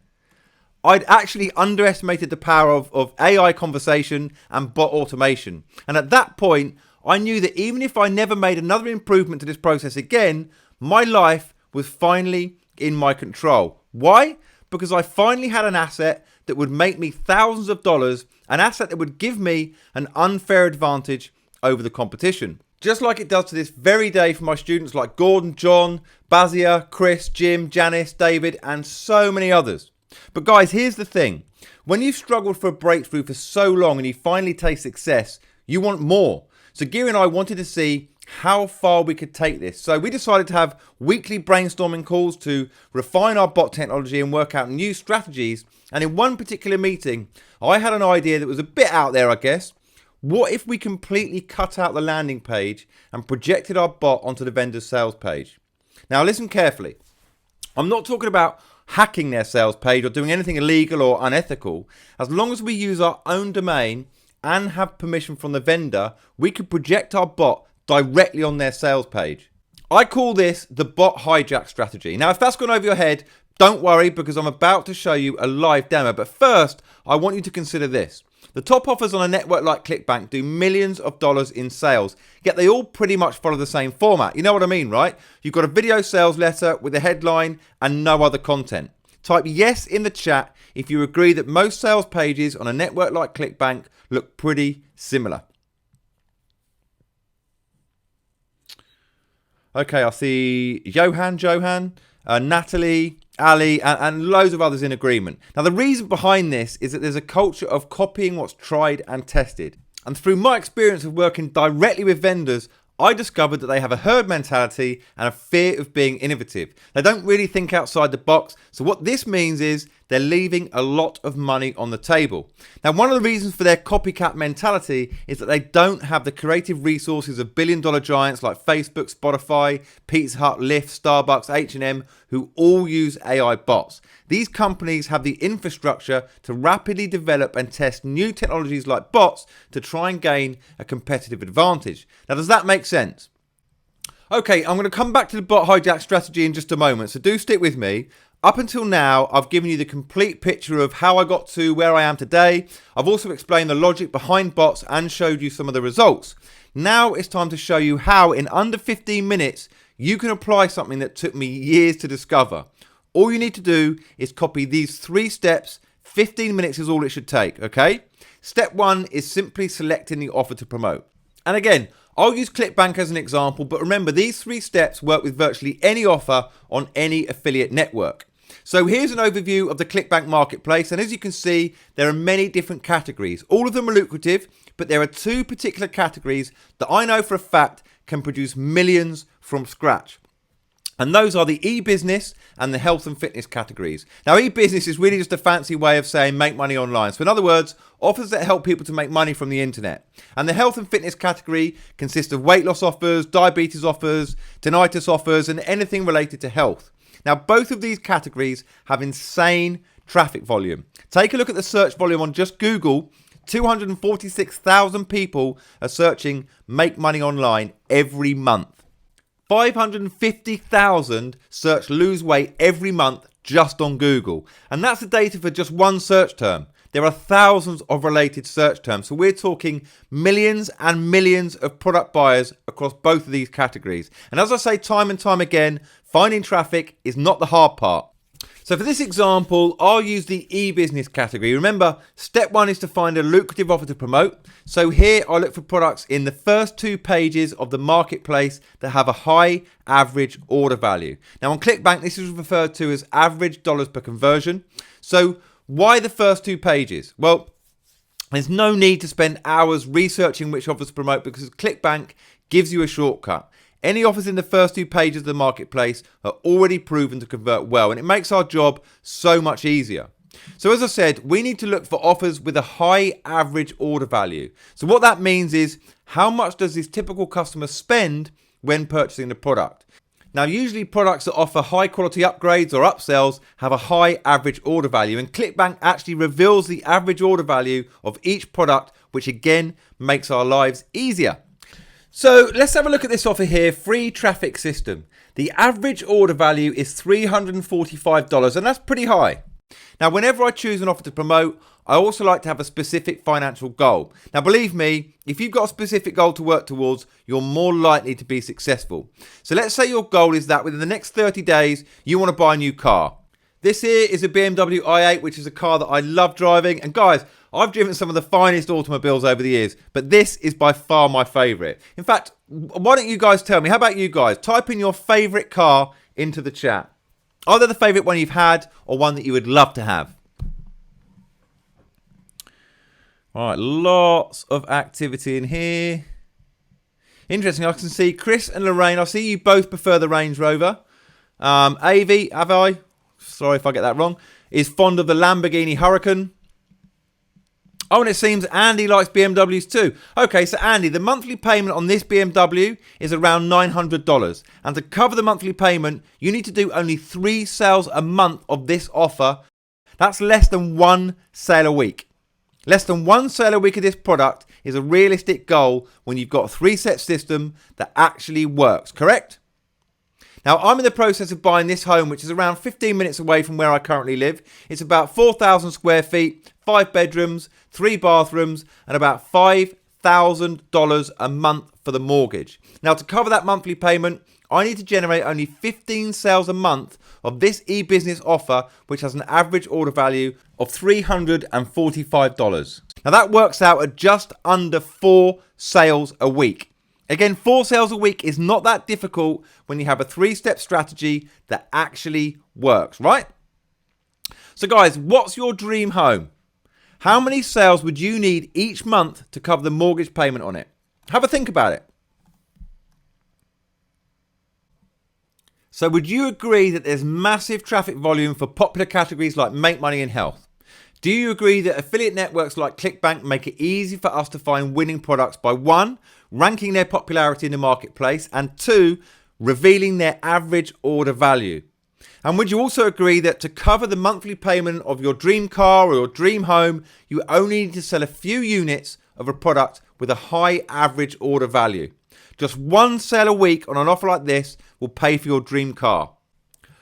I'd actually underestimated the power of AI conversation and bot automation. And at that point, I knew that even if I never made another improvement to this process again, my life was finally in my control. Why? Because I finally had an asset that would make me thousands of dollars, an asset that would give me an unfair advantage over the competition. Just like it does to this very day for my students like Gordon, John, Bazia, Chris, Jim, Janice, David, and so many others. But guys, here's the thing. When you've struggled for a breakthrough for so long and you finally taste success, you want more. So Geary and I wanted to see how far we could take this. So we decided to have weekly brainstorming calls to refine our bot technology and work out new strategies. And in one particular meeting, I had an idea that was a bit out there, I guess. What if we completely cut out the landing page and projected our bot onto the vendor's sales page? Now listen carefully. I'm not talking about hacking their sales page or doing anything illegal or unethical. As long as we use our own domain and have permission from the vendor, we could project our bot directly on their sales page. I call this the bot hijack strategy. Now, if that's gone over your head, don't worry, because I'm about to show you a live demo. But first, I want you to consider this. The top offers on a network like ClickBank do millions of dollars in sales, yet they all pretty much follow the same format. You know what I mean, right? You've got a video sales letter with a headline and no other content. Type yes in the chat if you agree that most sales pages on a network like ClickBank look pretty similar. Okay, I see Johan, Natalie, Ali, and loads of others in agreement. Now, the reason behind this is that there's a culture of copying what's tried and tested. And through my experience of working directly with vendors, I discovered that they have a herd mentality and a fear of being innovative. They don't really think outside the box. So what this means is they're leaving a lot of money on the table. Now, one of the reasons for their copycat mentality is that they don't have the creative resources of billion-dollar giants like Facebook, Spotify, Pizza Hut, Lyft, Starbucks, H&M, who all use AI bots. These companies have the infrastructure to rapidly develop and test new technologies like bots to try and gain a competitive advantage. Now, does that make sense? Okay, I'm going to come back to the bot hijack strategy in just a moment, so do stick with me. Up until now, I've given you the complete picture of how I got to where I am today. I've also explained the logic behind bots and showed you some of the results. Now it's time to show you how in under 15 minutes, you can apply something that took me years to discover. All you need to do is copy these 3 steps. 15 minutes is all it should take, okay? Step 1 is simply selecting the offer to promote. And again, I'll use ClickBank as an example, but remember these 3 steps work with virtually any offer on any affiliate network. So here's an overview of the ClickBank marketplace, and as you can see, there are many different categories. All of them are lucrative, but there are 2 particular categories that I know for a fact can produce millions from scratch. And those are the e-business and the health and fitness categories. Now, e-business is really just a fancy way of saying make money online. So in other words, offers that help people to make money from the internet. And the health and fitness category consists of weight loss offers, diabetes offers, tinnitus offers, and anything related to health. Now, both of these categories have insane traffic volume. Take a look at the search volume on just Google. 246,000 people are searching make money online every month. 550,000 search lose weight every month just on Google. And that's the data for just one search term. There are thousands of related search terms. So we're talking millions and millions of product buyers across both of these categories. And as I say time and time again, finding traffic is not the hard part. So for this example, I'll use the e-business category. Remember, step 1 is to find a lucrative offer to promote. So here I look for products in the first 2 pages of the marketplace that have a high average order value. Now on ClickBank, this is referred to as average dollars per conversion. So why the first 2 pages? Well, there's no need to spend hours researching which offers to promote because ClickBank gives you a shortcut. Any offers in the first 2 pages of the marketplace are already proven to convert well, and it makes our job so much easier. So as I said, we need to look for offers with a high average order value. So what that means is how much does this typical customer spend when purchasing the product? Now, usually products that offer high quality upgrades or upsells have a high average order value, and ClickBank actually reveals the average order value of each product, which again makes our lives easier. So let's have a look at this offer here, free traffic system. The average order value is $345, and that's pretty high. Now, whenever I choose an offer to promote, I also like to have a specific financial goal. Now, believe me, if you've got a specific goal to work towards, you're more likely to be successful. So let's say your goal is that within the next 30 days, you want to buy a new car. This here is a BMW i8, which is a car that I love driving. And guys, I've driven some of the finest automobiles over the years, but this is by far my favorite. In fact, why don't you guys tell me? How about you guys? Type in your favorite car into the chat. Either the favorite one you've had or one that you would love to have. All right, lots of activity in here. Interesting, I can see Chris and Lorraine. I see you both prefer the Range Rover. Avi, sorry if I get that wrong, is fond of the Lamborghini Huracan. Oh, and it seems Andy likes BMWs too. Okay, so Andy, the monthly payment on this BMW is around $900. And to cover the monthly payment, you need to do only 3 sales a month of this offer. That's less than 1 sale a week. Less than 1 sale a week of this product is a realistic goal when you've got a 3-set system that actually works, correct? Now, I'm in the process of buying this home, which is around 15 minutes away from where I currently live. It's about 4,000 square feet, 5 bedrooms, 3 bathrooms, and about $5,000 a month for the mortgage. Now, to cover that monthly payment, I need to generate only 15 sales a month of this e-business offer, which has an average order value of $345. Now, that works out at just under 4 sales a week. Again, 4 sales a week is not that difficult when you have a 3-step strategy that actually works, right? So guys, what's your dream home? How many sales would you need each month to cover the mortgage payment on it? Have a think about it. So would you agree that there's massive traffic volume for popular categories like Make Money and Health? Do you agree that affiliate networks like ClickBank make it easy for us to find winning products by 1, ranking their popularity in the marketplace, and 2, revealing their average order value? And would you also agree that to cover the monthly payment of your dream car or your dream home, you only need to sell a few units of a product with a high average order value? Just 1 sale a week on an offer like this will pay for your dream car.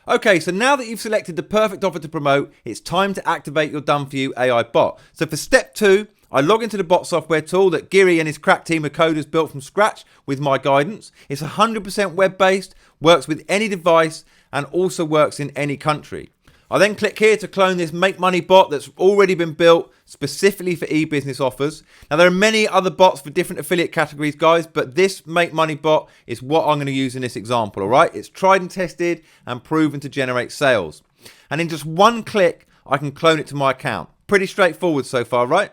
Okay, so now that you've selected the perfect offer to promote, it's time to activate your Done For You AI bot. So for step 2, I log into the bot software tool that Giri and his crack team of coders built from scratch with my guidance. It's 100% web-based, works with any device, and also works in any country. I then click here to clone this Make Money bot that's already been built specifically for e-business offers. Now, there are many other bots for different affiliate categories, guys, but this Make Money bot is what I'm going to use in this example, all right? It's tried and tested and proven to generate sales. And in just 1 click, I can clone it to my account. Pretty straightforward so far, right?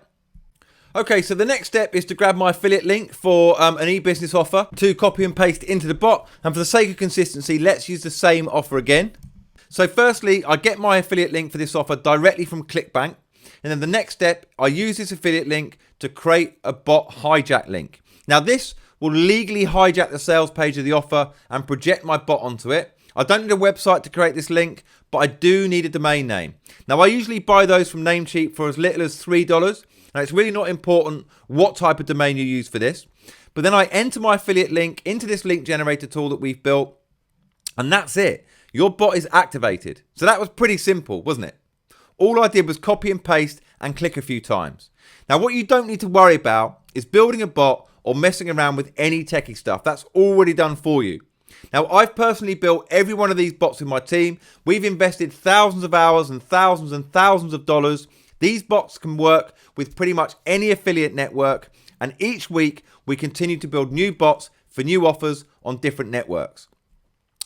Okay, so the next step is to grab my affiliate link for an e-business offer to copy and paste into the bot. And for the sake of consistency, let's use the same offer again. So firstly, I get my affiliate link for this offer directly from ClickBank. And then the next step, I use this affiliate link to create a bot hijack link. Now this will legally hijack the sales page of the offer and project my bot onto it. I don't need a website to create this link, but I do need a domain name. Now I usually buy those from Namecheap for as little as $3. Now it's really not important what type of domain you use for this. But then I enter my affiliate link into this link generator tool that we've built. And that's it. Your bot is activated. So that was pretty simple, wasn't it? All I did was copy and paste and click a few times. Now, what you don't need to worry about is building a bot or messing around with any techie stuff. That's already done for you. Now, I've personally built every one of these bots with my team. We've invested thousands of hours and thousands of dollars. These bots can work with pretty much any affiliate network. And each week, we continue to build new bots for new offers on different networks.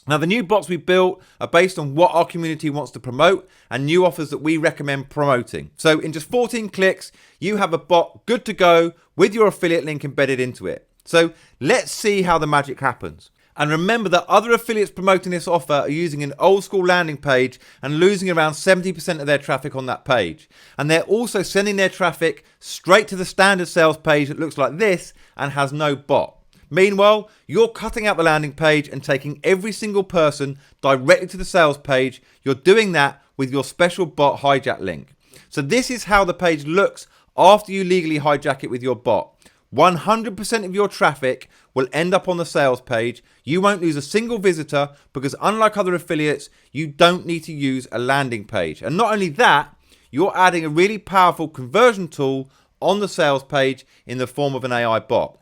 Now, the new bots we built are based on what our community wants to promote and new offers that we recommend promoting. So in just 14 clicks, you have a bot good to go with your affiliate link embedded into it. So let's see how the magic happens. And remember that other affiliates promoting this offer are using an old school landing page and losing around 70% of their traffic on that page. And they're also sending their traffic straight to the standard sales page that looks like this and has no bot. Meanwhile, you're cutting out the landing page and taking every single person directly to the sales page. You're doing that with your special bot hijack link. So this is how the page looks after you legally hijack it with your bot. 100% of your traffic will end up on the sales page. You won't lose a single visitor because unlike other affiliates, you don't need to use a landing page. And not only that, you're adding a really powerful conversion tool on the sales page in the form of an AI bot.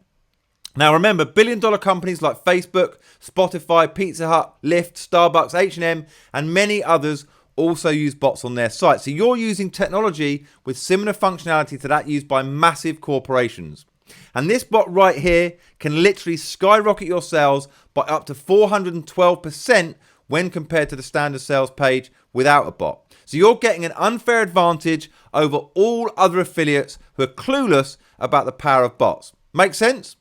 Now remember, billion-dollar companies like Facebook, Spotify, Pizza Hut, Lyft, Starbucks, H&M, and many others also use bots on their site. So you're using technology with similar functionality to that used by massive corporations. And this bot right here can literally skyrocket your sales by up to 412% when compared to the standard sales page without a bot. So you're getting an unfair advantage over all other affiliates who are clueless about the power of bots. Make sense?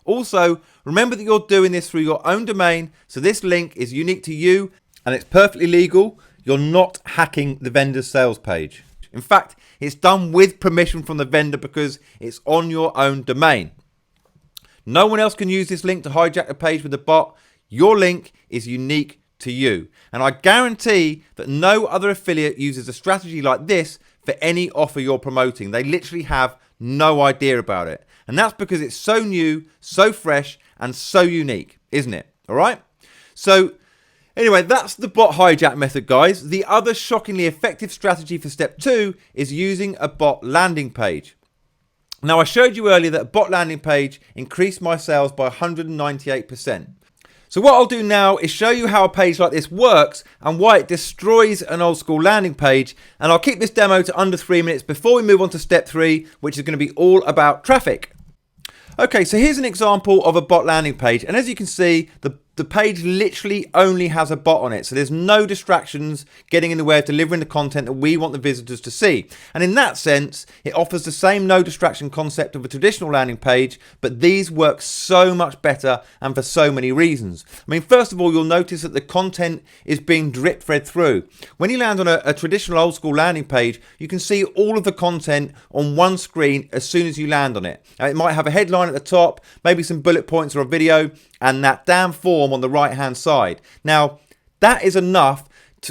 Also, remember that you're doing this through your own domain, so this link is unique to you and it's perfectly legal. You're not hacking the vendor's sales page. In fact, it's done with permission from the vendor because it's on your own domain. No one else can use this link to hijack a page with a bot. Your link is unique to you. And I guarantee that no other affiliate uses a strategy like this for any offer you're promoting. They literally have no idea about it. And that's because it's so new, so fresh, and so unique, isn't it? All right? So anyway, that's the bot hijack method, guys. The other shockingly effective strategy for step 2 is using a bot landing page. Now, I showed you earlier that a bot landing page increased my sales by 198%. So what I'll do now is show you how a page like this works and why it destroys an old school landing page. And I'll keep this demo to under 3 minutes before we move on to step 3, which is going to be all about traffic. Okay, so here's an example of a bot landing page. And as you can see, the page literally only has a bot on it. So there's no distractions getting in the way of delivering the content that we want the visitors to see. And in that sense, it offers the same no distraction concept of a traditional landing page, but these work so much better and for so many reasons. I mean, first of all, you'll notice that the content is being drip fed through. When you land on a traditional old school landing page, you can see all of the content on one screen as soon as you land on it. Now, it might have a headline at the top, maybe some bullet points or a video, and that damn form on the right hand side. Now that is enough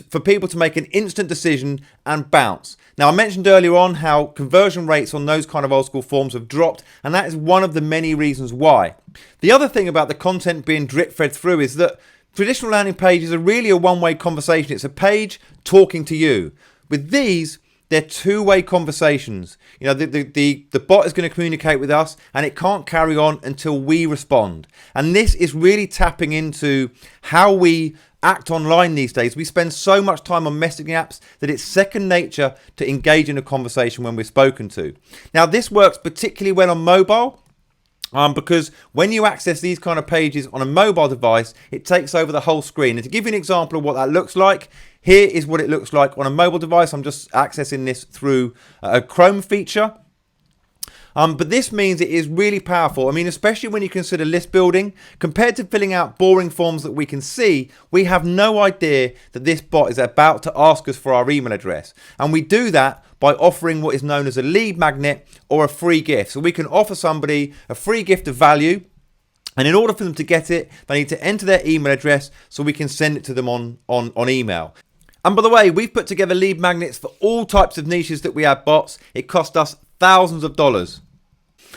for people to make an instant decision and bounce. Now I mentioned earlier on how conversion rates on those kind of old school forms have dropped, and that is one of the many reasons why. The other thing about the content being drip fed through is that traditional landing pages are really a one-way conversation. It's a page talking to you. With these, they're two-way conversations. You know, the bot is going to communicate with us and it can't carry on until we respond. And this is really tapping into how we act online these days. We spend so much time on messaging apps that it's second nature to engage in a conversation when we're spoken to. Now, this works particularly well on mobile. Because when you access these kind of pages on a mobile device, it takes over the whole screen. And to give you an example of what that looks like, here is what it looks like on a mobile device. I'm just accessing this through a Chrome feature. But this means it is really powerful. I mean, especially when you consider list building, compared to filling out boring forms that we can see, we have no idea that this bot is about to ask us for our email address. And we do that by offering what is known as a lead magnet or a free gift. So we can offer somebody a free gift of value, and in order for them to get it, they need to enter their email address so we can send it to them on email. And by the way, we've put together lead magnets for all types of niches that we have bots. It cost us thousands of dollars.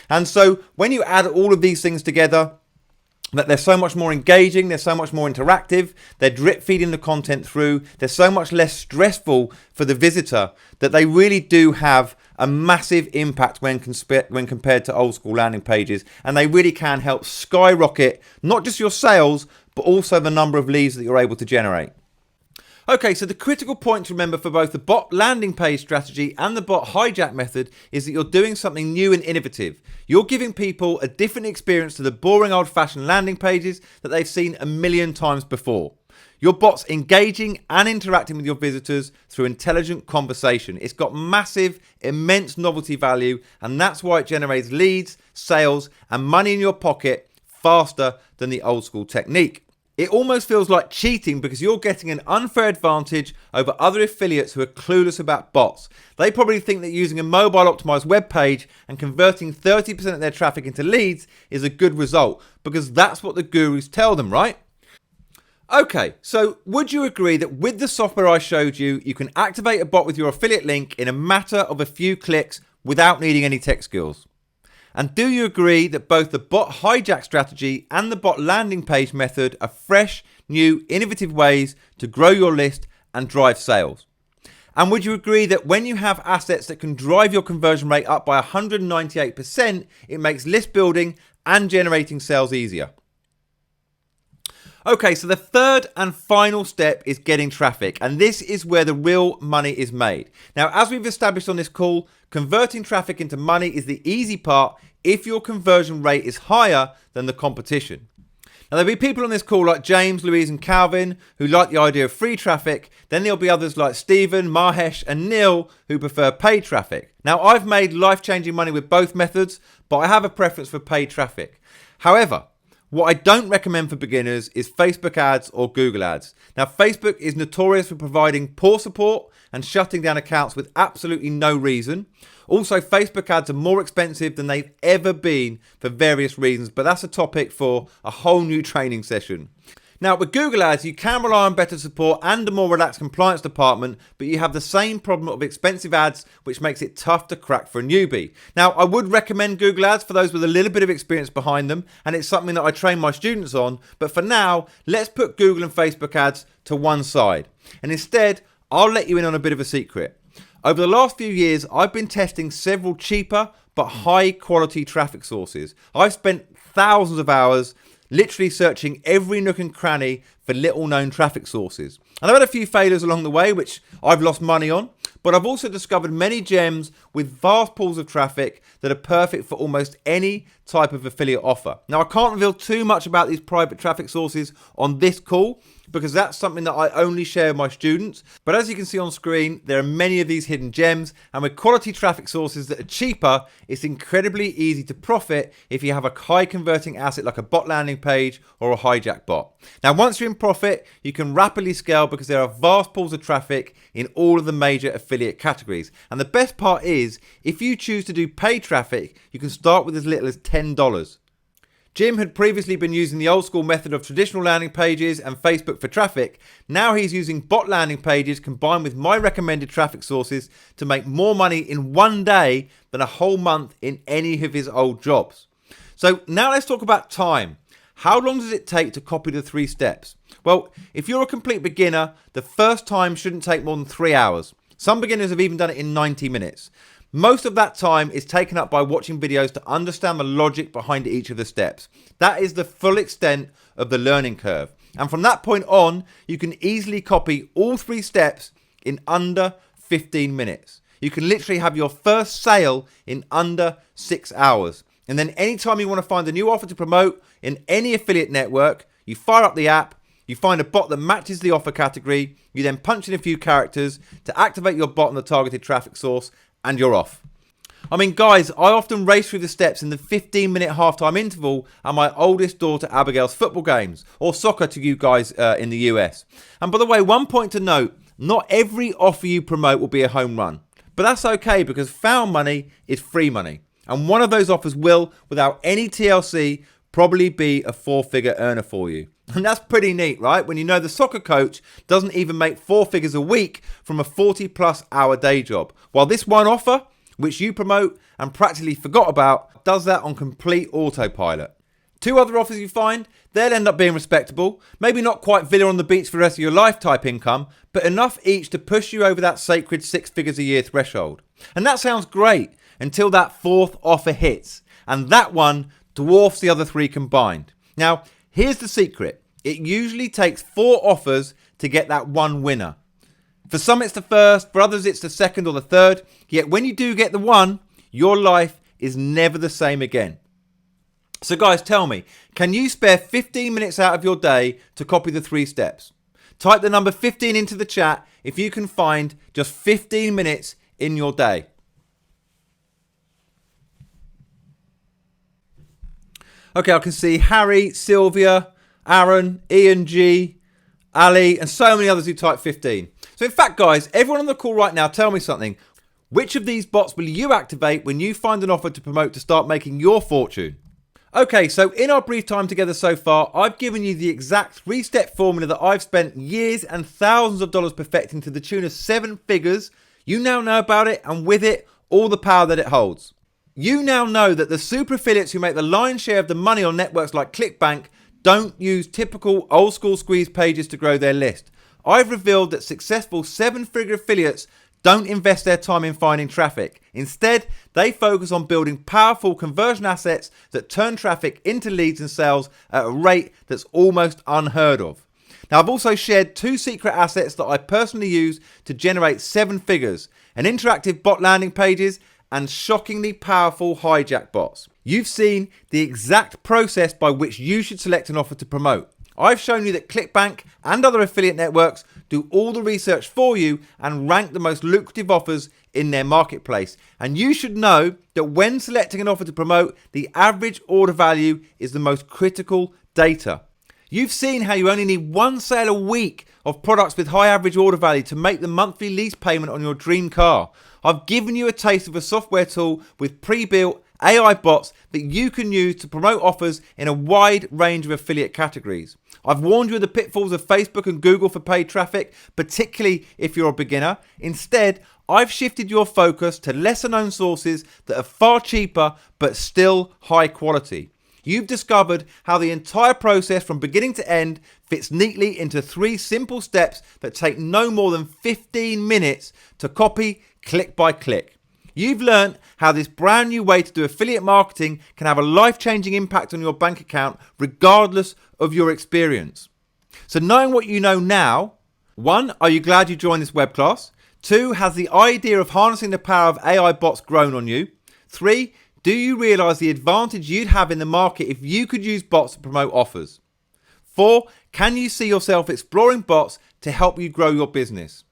And so when you add all of these things together, that they're so much more engaging, they're so much more interactive, they're drip feeding the content through, they're so much less stressful for the visitor, that they really do have a massive impact when compared to old school landing pages. And they really can help skyrocket not just your sales, but also the number of leads that you're able to generate. Okay, so the critical point to remember for both the bot landing page strategy and the bot hijack method is that you're doing something new and innovative. You're giving people a different experience to the boring old-fashioned landing pages that they've seen a million times before. Your bot's engaging and interacting with your visitors through intelligent conversation. It's got massive, immense novelty value, and that's why it generates leads, sales, and money in your pocket faster than the old school technique. It almost feels like cheating because you're getting an unfair advantage over other affiliates who are clueless about bots. They probably think that using a mobile optimized web page and converting 30% of their traffic into leads is a good result because that's what the gurus tell them, right? Okay, so would you agree that with the software I showed you, you can activate a bot with your affiliate link in a matter of a few clicks without needing any tech skills? And do you agree that both the bot hijack strategy and the bot landing page method are fresh, new, innovative ways to grow your list and drive sales? And would you agree that when you have assets that can drive your conversion rate up by 198%, it makes list building and generating sales easier? Okay, so the third and final step is getting traffic, and this is where the real money is made. Now, as we've established on this call, converting traffic into money is the easy part if your conversion rate is higher than the competition. Now, there'll be people on this call like James, Louise, and Calvin who like the idea of free traffic. Then there'll be others like Stephen, Mahesh, and Neil who prefer paid traffic. Now, I've made life-changing money with both methods, but I have a preference for paid traffic. However, what I don't recommend for beginners is Facebook ads or Google ads. Now, Facebook is notorious for providing poor support and shutting down accounts with absolutely no reason. Also, Facebook ads are more expensive than they've ever been for various reasons, but that's a topic for a whole new training session. Now, with Google ads, you can rely on better support and a more relaxed compliance department, but you have the same problem of expensive ads, which makes it tough to crack for a newbie. Now, I would recommend Google ads for those with a little bit of experience behind them, and it's something that I train my students on. But for now, let's put Google and Facebook ads to one side. And instead, I'll let you in on a bit of a secret. Over the last few years, I've been testing several cheaper but high quality traffic sources. I've spent thousands of hours literally searching every nook and cranny for little known traffic sources. And I've had a few failures along the way, which I've lost money on, but I've also discovered many gems with vast pools of traffic that are perfect for almost any type of affiliate offer. Now, I can't reveal too much about these private traffic sources on this call because that's something that I only share with my students. But as you can see on screen, there are many of these hidden gems, and with quality traffic sources that are cheaper, it's incredibly easy to profit if you have a high converting asset like a bot landing page or a hijack bot. Now, once you're in profit, you can rapidly scale because there are vast pools of traffic in all of the major affiliate categories. And the best part is, if you choose to do paid traffic, you can start with as little as $10. Jim had previously been using the old school method of traditional landing pages and Facebook for traffic. Now he's using bot landing pages combined with my recommended traffic sources to make more money in one day than a whole month in any of his old jobs. So now let's talk about time. How long does it take to copy the 3 steps? Well, if you're a complete beginner, the first time shouldn't take more than 3 hours. Some beginners have even done it in 90 minutes. Most of that time is taken up by watching videos to understand the logic behind each of the steps. That is the full extent of the learning curve. And from that point on, you can easily copy all 3 steps in under 15 minutes. You can literally have your first sale in under 6 hours. And then anytime you want to find a new offer to promote in any affiliate network, you fire up the app, you find a bot that matches the offer category, you then punch in a few characters to activate your bot on the targeted traffic source, and you're off. I mean, guys, I often race through the steps in the 15-minute halftime interval at my oldest daughter Abigail's football games, or soccer to you guys in the US. And by the way, one point to note, not every offer you promote will be a home run. But that's okay because found money is free money. And one of those offers will, without any TLC, probably be a 4-figure earner for you. And that's pretty neat, right? When you know the soccer coach doesn't even make 4 figures a week from a 40+ hour day job. While this one offer, which you promote and practically forgot about, does that on complete autopilot. 2 other offers you find, they'll end up being respectable. Maybe not quite villa on the beach for the rest of your life type income, but enough each to push you over that sacred 6 figures a year threshold. And that sounds great until that 4th offer hits. And that one dwarfs the other 3 combined. Now, here's the secret. It usually takes 4 offers to get that one winner. For some it's the first, for others it's the second or the third. Yet when you do get the one, your life is never the same again. So guys, tell me, can you spare 15 minutes out of your day to copy the 3 steps? Type the number 15 into the chat if you can find just 15 minutes in your day. Okay, I can see Harry, Sylvia, Aaron, Ian G, Ali, and so many others who type 15. So in fact, guys, everyone on the call right now, tell me something. Which of these bots will you activate when you find an offer to promote to start making your fortune? Okay, so in our brief time together so far, I've given you the exact 3-step formula that I've spent years and thousands of dollars perfecting to the tune of 7 figures. You now know about it, and with it, all the power that it holds. You now know that the super affiliates who make the lion's share of the money on networks like ClickBank don't use typical old school squeeze pages to grow their list. I've revealed that successful 7-figure affiliates don't invest their time in finding traffic. Instead, they focus on building powerful conversion assets that turn traffic into leads and sales at a rate that's almost unheard of. Now, I've also shared 2 secret assets that I personally use to generate 7 figures, an interactive bot landing pages and shockingly powerful hijack bots. You've seen the exact process by which you should select an offer to promote. I've shown you that ClickBank and other affiliate networks do all the research for you and rank the most lucrative offers in their marketplace. And you should know that when selecting an offer to promote, the average order value is the most critical data. You've seen how you only need 1 sale a week of products with high average order value to make the monthly lease payment on your dream car. I've given you a taste of a software tool with pre-built AI bots that you can use to promote offers in a wide range of affiliate categories. I've warned you of the pitfalls of Facebook and Google for paid traffic, particularly if you're a beginner. Instead, I've shifted your focus to lesser known sources that are far cheaper but still high quality. You've discovered how the entire process from beginning to end fits neatly into 3 simple steps that take no more than 15 minutes to copy click by click. You've learned how this brand new way to do affiliate marketing can have a life-changing impact on your bank account regardless of your experience. So knowing what you know now, 1, are you glad you joined this web class? 2, has the idea of harnessing the power of AI bots grown on you? 3, do you realize the advantage you'd have in the market if you could use bots to promote offers? 4, can you see yourself exploring bots to help you grow your business?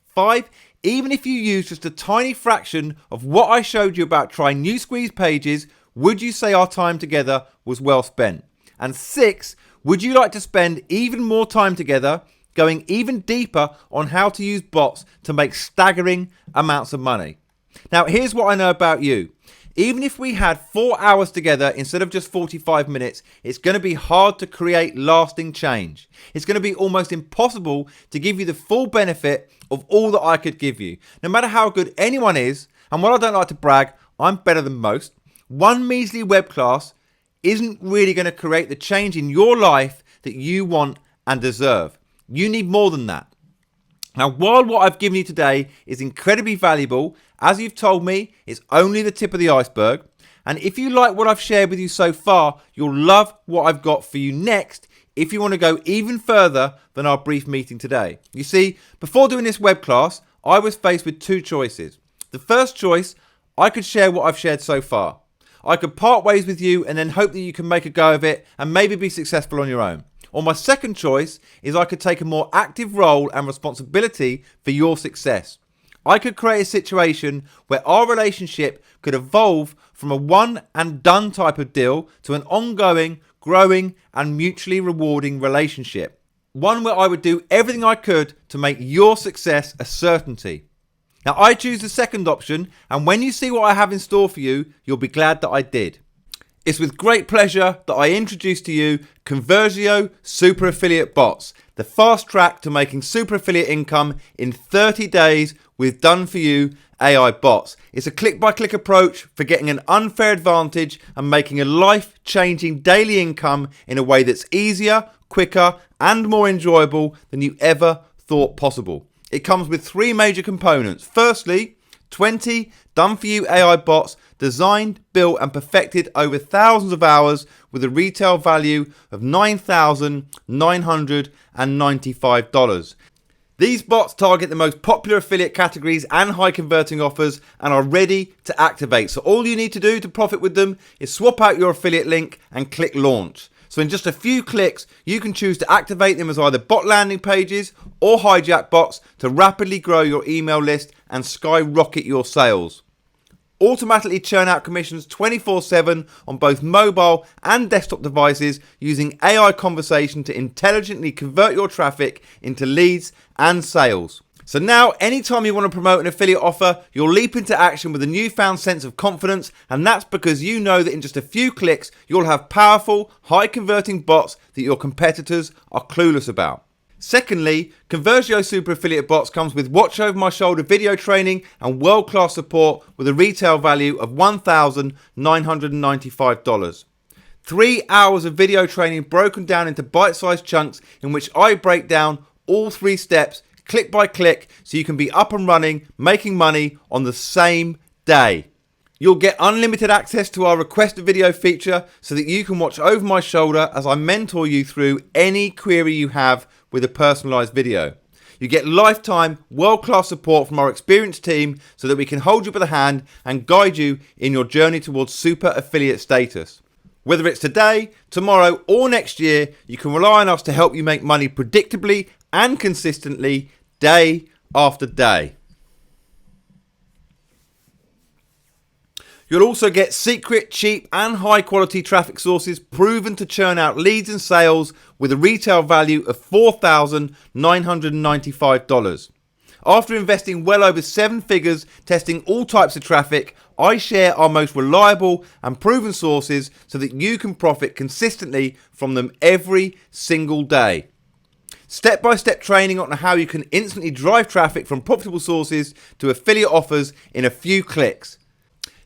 5, even if you use just a tiny fraction of what I showed you about trying new squeeze pages, would you say our time together was well spent? And 6, would you like to spend even more time together going even deeper on how to use bots to make staggering amounts of money? Now, here's what I know about you. Even if we had 4 hours together instead of just 45 minutes, it's going to be hard to create lasting change. It's going to be almost impossible to give you the full benefit of all that I could give you. No matter how good anyone is, and while I don't like to brag, I'm better than most, one measly web class isn't really going to create the change in your life that you want and deserve. You need more than that. Now, while what I've given you today is incredibly valuable, as you've told me, it's only the tip of the iceberg. And if you like what I've shared with you so far, you'll love what I've got for you next if you want to go even further than our brief meeting today. You see, before doing this web class, I was faced with 2 choices. The first choice, I could share what I've shared so far. I could part ways with you and then hope that you can make a go of it and maybe be successful on your own. Or my second choice is I could take a more active role and responsibility for your success. I could create a situation where our relationship could evolve from a one and done type of deal to an ongoing, growing and mutually rewarding relationship. One where I would do everything I could to make your success a certainty. Now, I choose the second option, and when you see what I have in store for you, you'll be glad that I did. It's with great pleasure that I introduce to you Conversio Super Affiliate Bots, the fast track to making super affiliate income in 30 days with done-for-you AI bots. It's a click-by-click approach for getting an unfair advantage and making a life-changing daily income in a way that's easier, quicker, and more enjoyable than you ever thought possible. It comes with 3 major components. Firstly, 20 done-for-you AI bots designed, built and perfected over thousands of hours with a retail value of $9,995. These bots target the most popular affiliate categories and high converting offers and are ready to activate. So all you need to do to profit with them is swap out your affiliate link and click launch. So in just a few clicks, you can choose to activate them as either bot landing pages or hijack bots to rapidly grow your email list and skyrocket your sales. automatically churn out commissions 24/7 on both mobile and desktop devices using AI conversation to intelligently convert your traffic into leads and sales. So now, anytime you want to promote an affiliate offer, you'll leap into action with a newfound sense of confidence, and that's because you know that in just a few clicks, you'll have powerful, high-converting bots that your competitors are clueless about. Secondly, Convergio Super Affiliate Bots comes with watch-over-my-shoulder video training and world-class support with a retail value of $1,995. 3 hours of video training broken down into bite-sized chunks in which I break down all 3 steps click by click, so you can be up and running, making money on the same day. You'll get unlimited access to our request a video feature so that you can watch over my shoulder as I mentor you through any query you have with a personalized video. You get lifetime world-class support from our experienced team so that we can hold you by the hand and guide you in your journey towards super affiliate status. Whether it's today, tomorrow, or next year, you can rely on us to help you make money predictably and consistently, day after day. You'll also get secret, cheap, and high-quality traffic sources proven to churn out leads and sales with a retail value of $4,995. After investing well over 7 figures testing all types of traffic, I share our most reliable and proven sources so that you can profit consistently from them every single day. Step-by-step training on how you can instantly drive traffic from profitable sources to affiliate offers in a few clicks.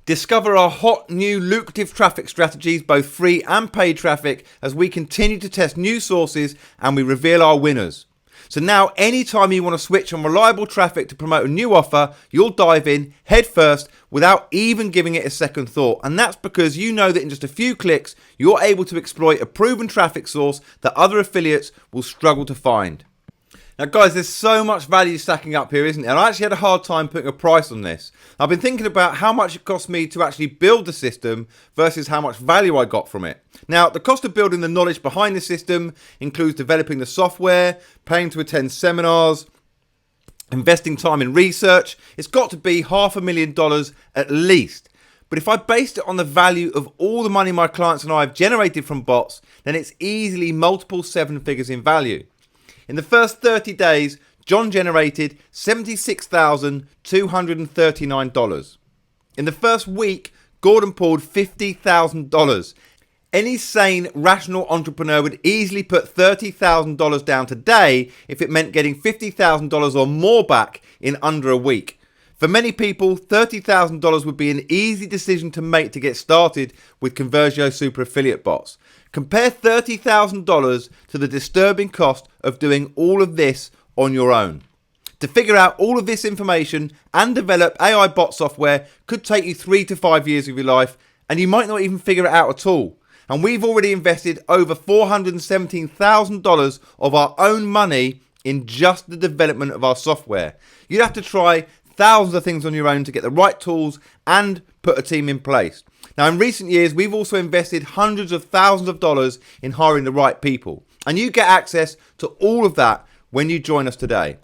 Discover our hot new lucrative traffic strategies, both free and paid traffic, as we continue to test new sources and we reveal our winners. So now, anytime you want to switch on reliable traffic to promote a new offer, you'll dive in head first without even giving it a second thought. And that's because you know that in just a few clicks, you're able to exploit a proven traffic source that other affiliates will struggle to find. Now guys, there's so much value stacking up here, isn't there? And I actually had a hard time putting a price on this. I've been thinking about how much it cost me to actually build the system versus how much value I got from it. Now, the cost of building the knowledge behind the system includes developing the software, paying to attend seminars, investing time in research. It's got to be $500,000 at least. But if I based it on the value of all the money my clients and I have generated from bots, then it's easily multiple 7 figures in value. In the first 30 days, John generated $76,239. In the first week, Gordon pulled $50,000. Any sane, rational entrepreneur would easily put $30,000 down today if it meant getting $50,000 or more back in under a week. For many people, $30,000 would be an easy decision to make to get started with Convergio Super Affiliate Bots. Compare $30,000 to the disturbing cost of doing all of this on your own. To figure out all of this information and develop AI bot software could take you 3 to 5 years of your life, and you might not even figure it out at all. And we've already invested over $417,000 of our own money in just the development of our software. You'd have to try thousands of things on your own to get the right tools and put a team in place. Now, in recent years, we've also invested hundreds of thousands of dollars in hiring the right people. And you get access to all of that when you join us today.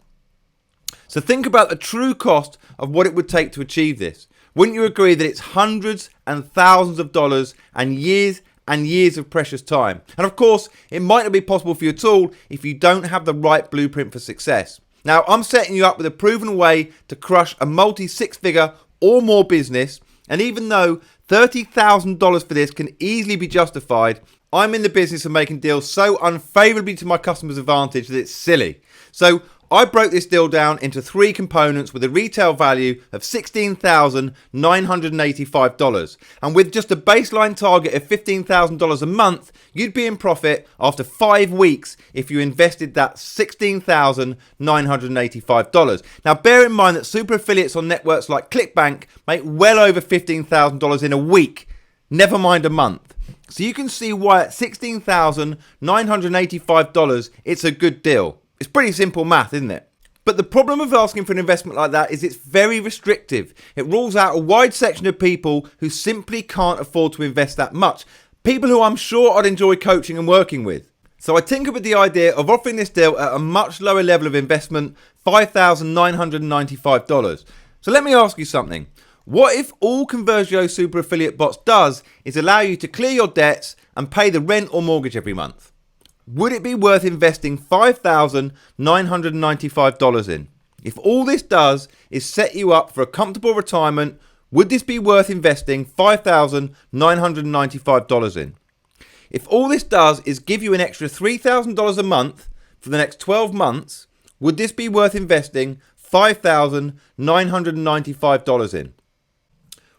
So think about the true cost of what it would take to achieve this. Wouldn't you agree that it's hundreds and thousands of dollars and years of precious time? And of course, it might not be possible for you at all if you don't have the right blueprint for success. Now, I'm setting you up with a proven way to crush a multi-6-figure or more business. And even though $30,000 for this can easily be justified, I'm in the business of making deals so unfavorably to my customers' advantage that it's silly. So I broke this deal down into 3 components with a retail value of $16,985. And with just a baseline target of $15,000 a month, you'd be in profit after 5 weeks if you invested that $16,985. Now, bear in mind that super affiliates on networks like ClickBank make well over $15,000 in a week, never mind a month. So you can see why at $16,985, it's a good deal. It's pretty simple math, isn't it? But the problem of asking for an investment like that is it's very restrictive. It rules out a wide section of people who simply can't afford to invest that much. People who I'm sure I'd enjoy coaching and working with. So I tinkered with the idea of offering this deal at a much lower level of investment, $5,995. So let me ask you something. What if all Conversio Super Affiliate Bots does is allow you to clear your debts and pay the rent or mortgage every month? Would it be worth investing $5,995 in? If all this does is set you up for a comfortable retirement, would this be worth investing $5,995 in? If all this does is give you an extra $3,000 a month for the next 12 months, would this be worth investing $5,995 in?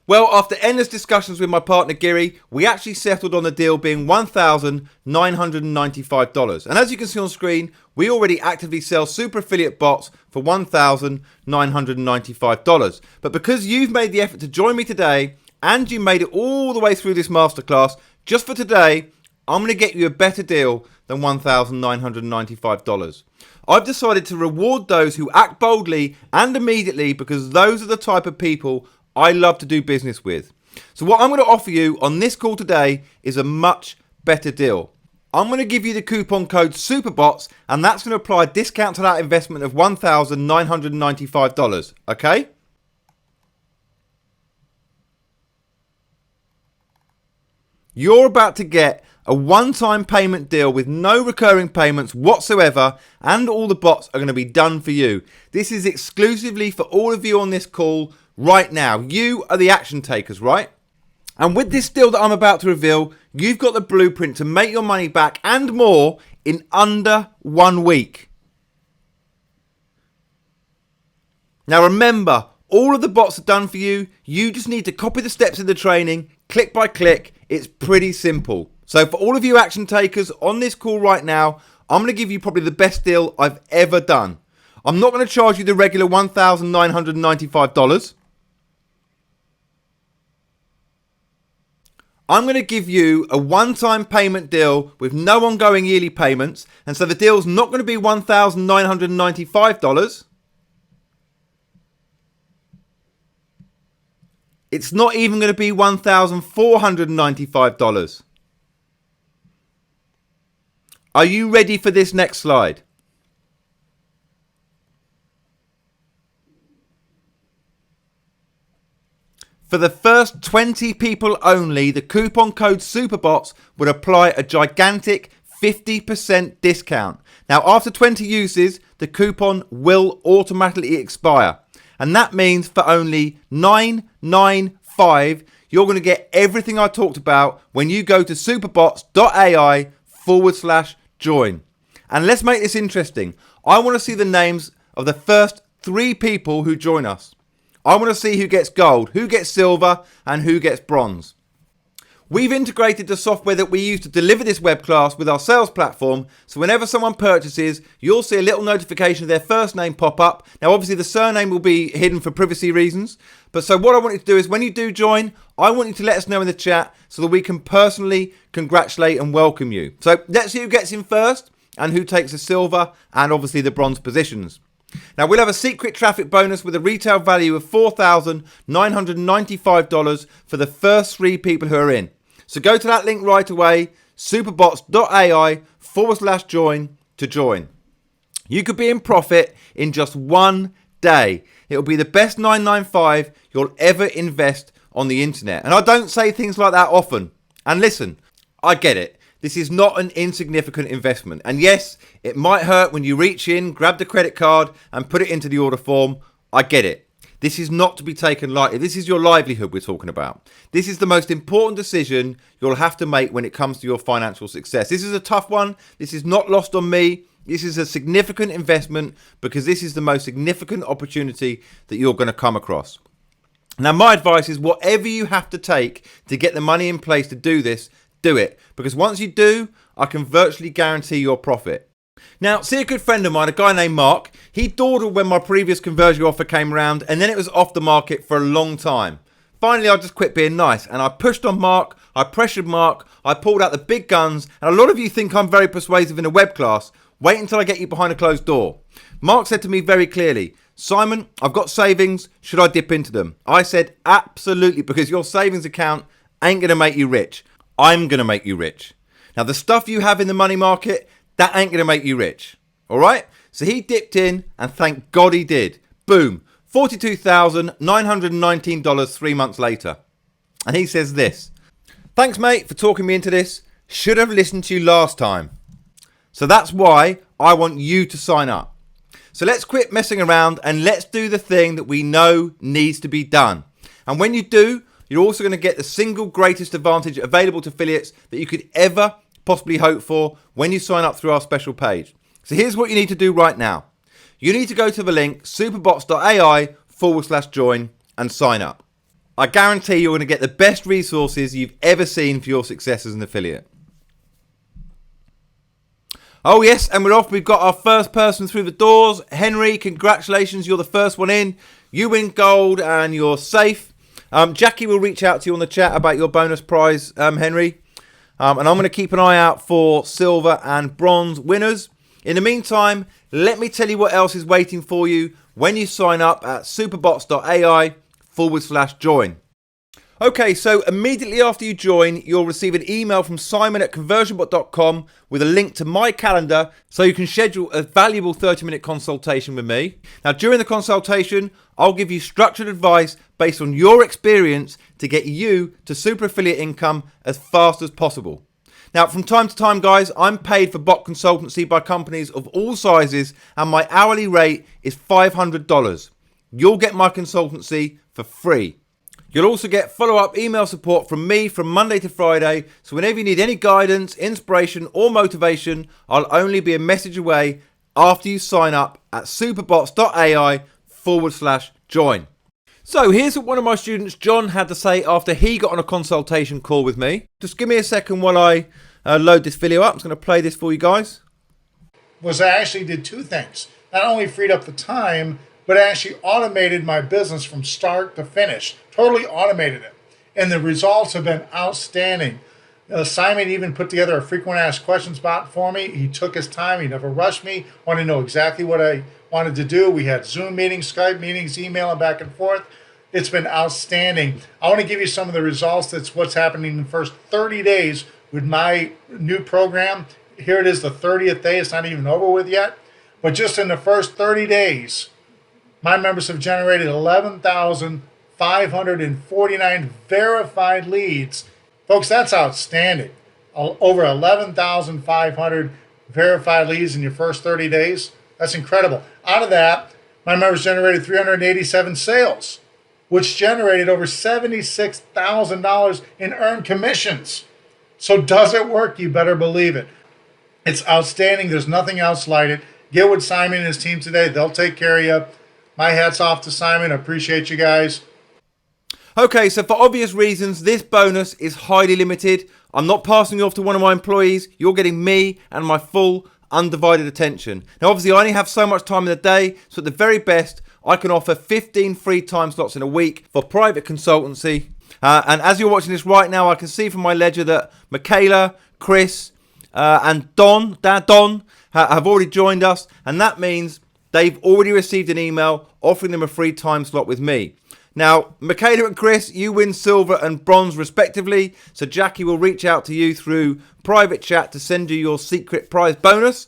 Well, after endless discussions with my partner Giri, we actually settled on the deal being $1,995. And as you can see on screen, we already actively sell super affiliate bots for $1,995. But because you've made the effort to join me today and you made it all the way through this masterclass, just for today, I'm going to get you a better deal than $1,995. I've decided to reward those who act boldly and immediately because those are the type of people I love to do business with. So what I'm going to offer you on this call today is a much better deal. I'm going to give you the coupon code SUPERBOTS and that's going to apply a discount to that investment of $1,995, okay? You're about to get a one-time payment deal with no recurring payments whatsoever, and all the bots are going to be done for you. This is exclusively for all of you on this call right now. You are the action takers, right? And with this deal that I'm about to reveal, you've got the blueprint to make your money back and more in under 1 week. Now remember, all of the bots are done for you. You just need to copy the steps in the training, click by click. It's pretty simple. So for all of you action takers on this call right now, I'm going to give you probably the best deal I've ever done. I'm not going to charge you the regular $1,995. I'm going to give you a one-time payment deal with no ongoing yearly payments. And so the deal's not going to be $1,995. It's not even going to be $1,495. Are you ready for this next slide? For the first 20 people only, the coupon code SUPERBOTS would apply a gigantic 50% discount. Now, after 20 uses, the coupon will automatically expire. And that means for only $995, you're going to get everything I talked about when you go to superbots.ai/join. And let's make this interesting. I want to see the names of the first 3 people who join us. I want to see who gets gold, who gets silver, and who gets bronze. We've integrated the software that we use to deliver this web class with our sales platform, so whenever someone purchases, you'll see a little notification of their first name pop up. Now, obviously, the surname will be hidden for privacy reasons, but so what I want you to do is when you do join, I want you to let us know in the chat so that we can personally congratulate and welcome you. So let's see who gets in first and who takes the silver and obviously the bronze positions. Now, we'll have a secret traffic bonus with a retail value of $4,995 for the first 3 people who are in. So go to that link right away, superbots.ai/join to join. You could be in profit in just 1 day. It'll be the best $995 you'll ever invest on the internet. And I don't say things like that often. And listen, I get it. This is not an insignificant investment. And yes, it might hurt when you reach in, grab the credit card and put it into the order form. I get it. This is not to be taken lightly. This is your livelihood we're talking about. This is the most important decision you'll have to make when it comes to your financial success. This is a tough one. This is not lost on me. This is a significant investment because this is the most significant opportunity that you're going to come across. Now, my advice is whatever you have to take to get the money in place to do this, do it. Because once you do, I can virtually guarantee your profit. Now, see a good friend of mine, a guy named Mark. He dawdled when my previous conversion offer came around and then it was off the market for a long time. Finally, I just quit being nice and I pushed on Mark, I pressured Mark, I pulled out the big guns, and a lot of you think I'm very persuasive in a web class. Wait until I get you behind a closed door. Mark said to me very clearly, Simon, I've got savings, should I dip into them? I said, absolutely, because your savings account ain't going to make you rich. I'm going to make you rich. Now, the stuff you have in the money market, that ain't going to make you rich. All right? So he dipped in and thank God he did. Boom. $42,919 3 months later. And he says this: "Thanks, mate, for talking me into this. Should have listened to you last time. So that's why I want you to sign up. So let's quit messing around and let's do the thing that we know needs to be done. And when you do, you're also going to get the single greatest advantage available to affiliates that you could ever possibly hope for when you sign up through our special page. So here's what you need to do right now. You need to go to the link superbots.ai/join and sign up. I guarantee you're going to get the best resources you've ever seen for your success as an affiliate." Oh yes, and we're off. We've got our first person through the doors. Henry, congratulations. You're the first one in. You win gold and you're safe. Jackie will reach out to you on the chat about your bonus prize, Henry. And I'm going to keep an eye out for silver and bronze winners. In the meantime, let me tell you what else is waiting for you when you sign up at superbots.ai/join. Okay, so immediately after you join, you'll receive an email from Simon at conversionbot.com with a link to my calendar so you can schedule a valuable 30-minute consultation with me. Now, during the consultation, I'll give you structured advice based on your experience to get you to super affiliate income as fast as possible. Now, from time to time, guys, I'm paid for bot consultancy by companies of all sizes, and my hourly rate is $500. You'll get my consultancy for free. You'll also get follow-up email support from me from Monday to Friday, so whenever you need any guidance, inspiration, or motivation, I'll only be a message away after you sign up at superbots.ai/join. So here's what one of my students, John, had to say after he got on a consultation call with me. Just give me a second while I load this video up. I'm just going to play this for you guys. I actually did two things. Not only freed up the time, but I actually automated my business from start to finish. Totally automated it. And the results have been outstanding. Simon even put together a frequent asked questions bot for me. He took his time. He never rushed me. Wanted to know exactly what I wanted to do. We had Zoom meetings, Skype meetings, emailing back and forth. It's been outstanding. I want to give you some of the results. That's what's happening in the first 30 days with my new program. Here it is, the 30th day. It's not even over with yet. But just in the first 30 days, my members have generated 11,549 verified leads. Folks, that's outstanding. Over 11,500 verified leads in your first 30 days. That's incredible. Out of that, my members generated 387 sales, which generated over $76,000 in earned commissions. So does it work? You better believe it. It's outstanding. There's nothing else like it. Get with Simon and his team today. They'll take care of you. My hat's off to Simon. I appreciate you guys. Okay, so for obvious reasons, this bonus is highly limited. I'm not passing it off to one of my employees. You're getting me and my full undivided attention. Now, obviously, I only have so much time in the day, so at the very best, I can offer 15 free time slots in a week for private consultancy. And as you're watching this right now, I can see from my ledger that Michaela, Chris, and Don have already joined us, and that means they've already received an email offering them a free time slot with me. Now, Michaela and Chris, you win silver and bronze respectively, so Jackie will reach out to you through private chat to send you your secret prize bonus.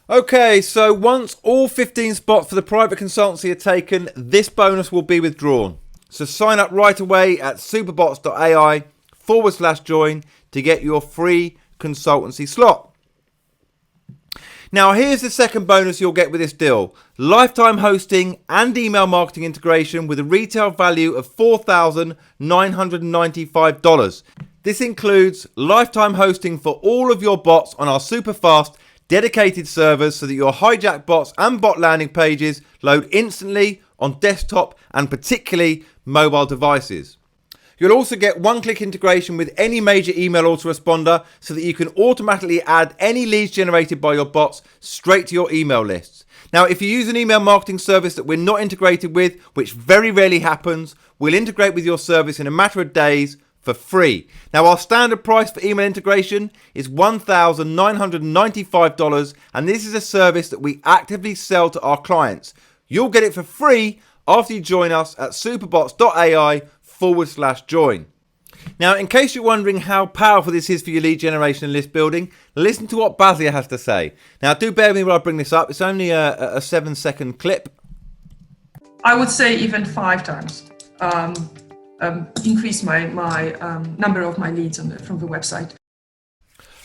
Okay, so once all 15 spots for the private consultancy are taken, this bonus will be withdrawn. So sign up right away at superbots.ai/join to get your free consultancy slot. Now, here's the second bonus you'll get with this deal. Lifetime hosting and email marketing integration with a retail value of $4,995. This includes lifetime hosting for all of your bots on our super fast dedicated servers so that your hijack bots and bot landing pages load instantly on desktop and particularly mobile devices. You'll also get one-click integration with any major email autoresponder so that you can automatically add any leads generated by your bots straight to your email lists. Now, if you use an email marketing service that we're not integrated with, which very rarely happens, we'll integrate with your service in a matter of days for free. Now, our standard price for email integration is $1,995, and this is a service that we actively sell to our clients. You'll get it for free after you join us at superbots.ai/join. Now, in case you're wondering how powerful this is for your lead generation and list building, listen to what Basia has to say. Now, do bear with me while I bring this up. It's only a 7-second clip. I would say even 5 times. Increase my number of my leads from the website.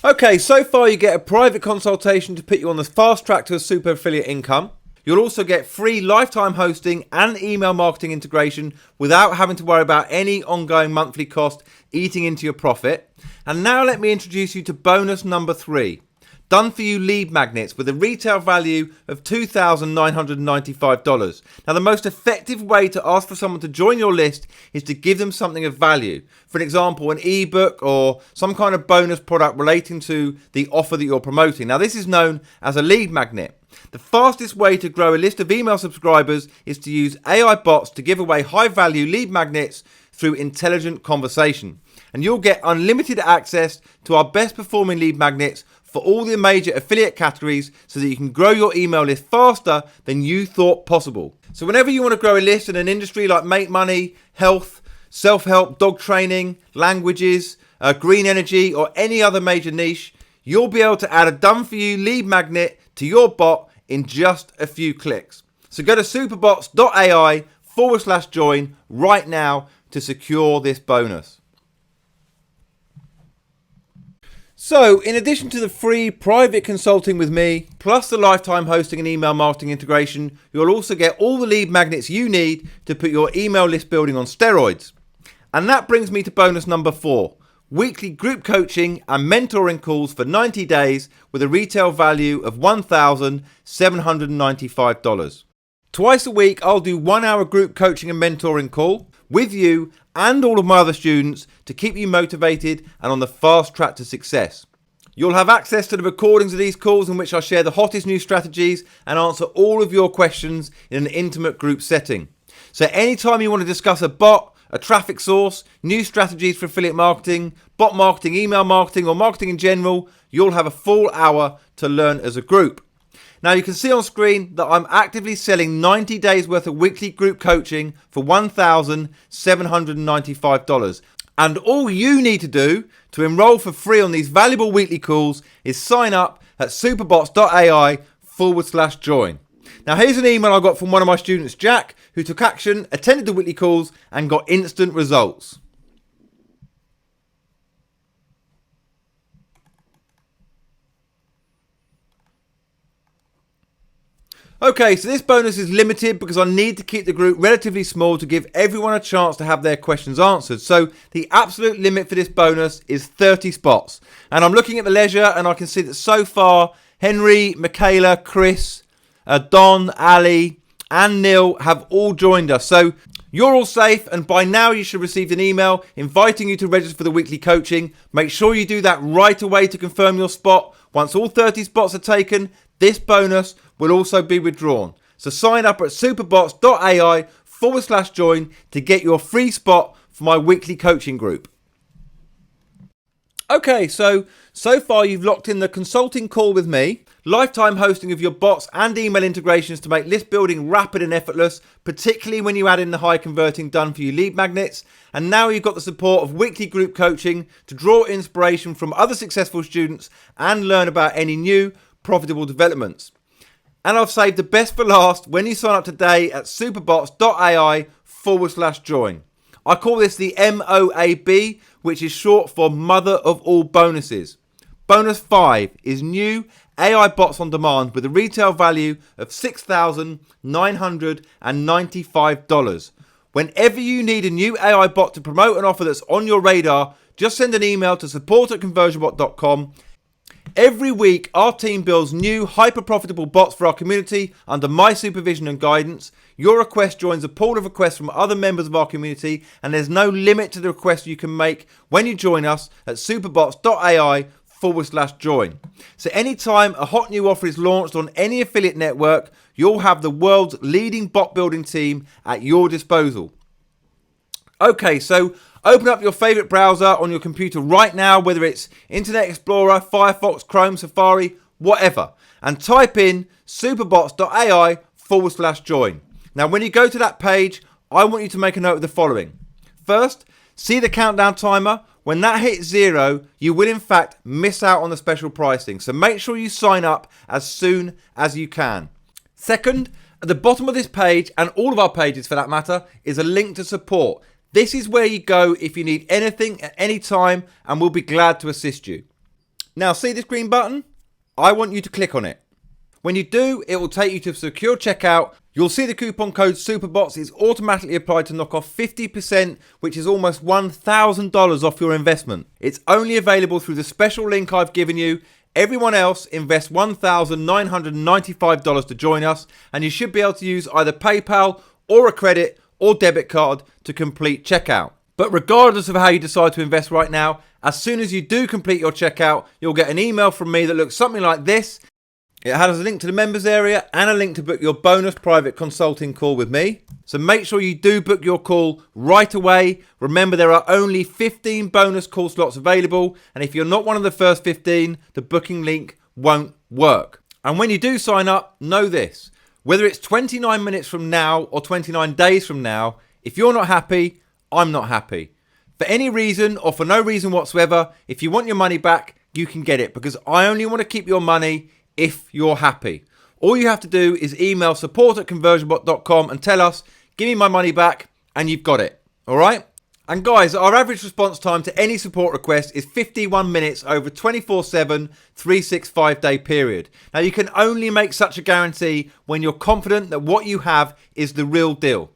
Okay, so far you get a private consultation to put you on the fast track to a super affiliate income. You'll also get free lifetime hosting and email marketing integration without having to worry about any ongoing monthly cost eating into your profit. And now let me introduce you to bonus number 3. Done for you lead magnets with a retail value of $2,995. Now, the most effective way to ask for someone to join your list is to give them something of value. For example, an ebook or some kind of bonus product relating to the offer that you're promoting. Now, this is known as a lead magnet. The fastest way to grow a list of email subscribers is to use AI bots to give away high value lead magnets through intelligent conversation. And you'll get unlimited access to our best performing lead magnets for all the major affiliate categories so that you can grow your email list faster than you thought possible. So whenever you want to grow a list in an industry like make money, health, self-help, dog training, languages, green energy, or any other major niche, you'll be able to add a done for you lead magnet to your bot in just a few clicks. So go to superbots.ai/join right now to secure this bonus. So, in addition to the free private consulting with me, plus the lifetime hosting and email marketing integration, you'll also get all the lead magnets you need to put your email list building on steroids. And that brings me to bonus number 4, weekly group coaching and mentoring calls for 90 days with a retail value of $1,795. Twice a week, I'll do 1 hour group coaching and mentoring call with you and all of my other students to keep you motivated and on the fast track to success. You'll have access to the recordings of these calls in which I share the hottest new strategies and answer all of your questions in an intimate group setting. So anytime you want to discuss a bot, a traffic source, new strategies for affiliate marketing, bot marketing, email marketing, or marketing in general, you'll have a full hour to learn as a group. Now you can see on screen that I'm actively selling 90 days worth of weekly group coaching for $1,795. And all you need to do to enroll for free on these valuable weekly calls is sign up at superbots.ai/join. Now here's an email I got from one of my students, Jack, who took action, attended the weekly calls and got instant results. Okay, so this bonus is limited because I need to keep the group relatively small to give everyone a chance to have their questions answered. So the absolute limit for this bonus is 30 spots. And I'm looking at the leisure and I can see that so far, Henry, Michaela, Chris, Don, Ali, and Neil have all joined us. So you're all safe, and by now you should have received an email inviting you to register for the weekly coaching. Make sure you do that right away to confirm your spot. Once all 30 spots are taken, this bonus will also be withdrawn. So sign up at superbots.ai/join to get your free spot for my weekly coaching group. Okay, so far you've locked in the consulting call with me, lifetime hosting of your bots and email integrations to make list building rapid and effortless, particularly when you add in the high converting done for you lead magnets. And now you've got the support of weekly group coaching to draw inspiration from other successful students and learn about any new profitable developments. And I've saved the best for last when you sign up today at superbots.ai/join. I call this the MOAB, which is short for Mother of All Bonuses. Bonus 5 is new AI bots on demand with a retail value of $6,995. Whenever you need a new AI bot to promote an offer that's on your radar, just send an email to support@conversionbot.com. Every week, our team builds new hyper-profitable bots for our community under my supervision and guidance. Your request joins a pool of requests from other members of our community, and there's no limit to the requests you can make when you join us at superbots.ai/join. So anytime a hot new offer is launched on any affiliate network, you'll have the world's leading bot building team at your disposal. Okay, so open up your favorite browser on your computer right now, whether it's Internet Explorer, Firefox, Chrome, Safari, whatever, and type in superbots.ai/join. Now, when you go to that page, I want you to make a note of the following. First, see the countdown timer. When that hits 0, you will in fact miss out on the special pricing. So make sure you sign up as soon as you can. Second, At the bottom of this page, and all of our pages for that matter, is a link to support. This is where you go if you need anything at any time, and we'll be glad to assist you. Now, see this green button? I want you to click on it. When you do, it will take you to secure checkout. You'll see the coupon code SUPERBOTS is automatically applied to knock off 50%, which is almost $1,000 off your investment. It's only available through the special link I've given you. Everyone else invests $1,995 to join us, and you should be able to use either PayPal or a credit or debit card to complete checkout. But regardless of how you decide to invest right now, as soon as you do complete your checkout, you'll get an email from me that looks something like this. It has a link to the members area and a link to book your bonus private consulting call with me. So make sure you do book your call right away. Remember, there are only 15 bonus call slots available. And if you're not one of the first 15, the booking link won't work. And when you do sign up, know this. Whether it's 29 minutes from now or 29 days from now, if you're not happy, I'm not happy. For any reason or for no reason whatsoever, if you want your money back, you can get it, because I only want to keep your money if you're happy. All you have to do is email support@conversionbot.com and tell us, give me my money back, and you've got it. All right? And guys, our average response time to any support request is 51 minutes over 24/7, 365-day period. Now, you can only make such a guarantee when you're confident that what you have is the real deal.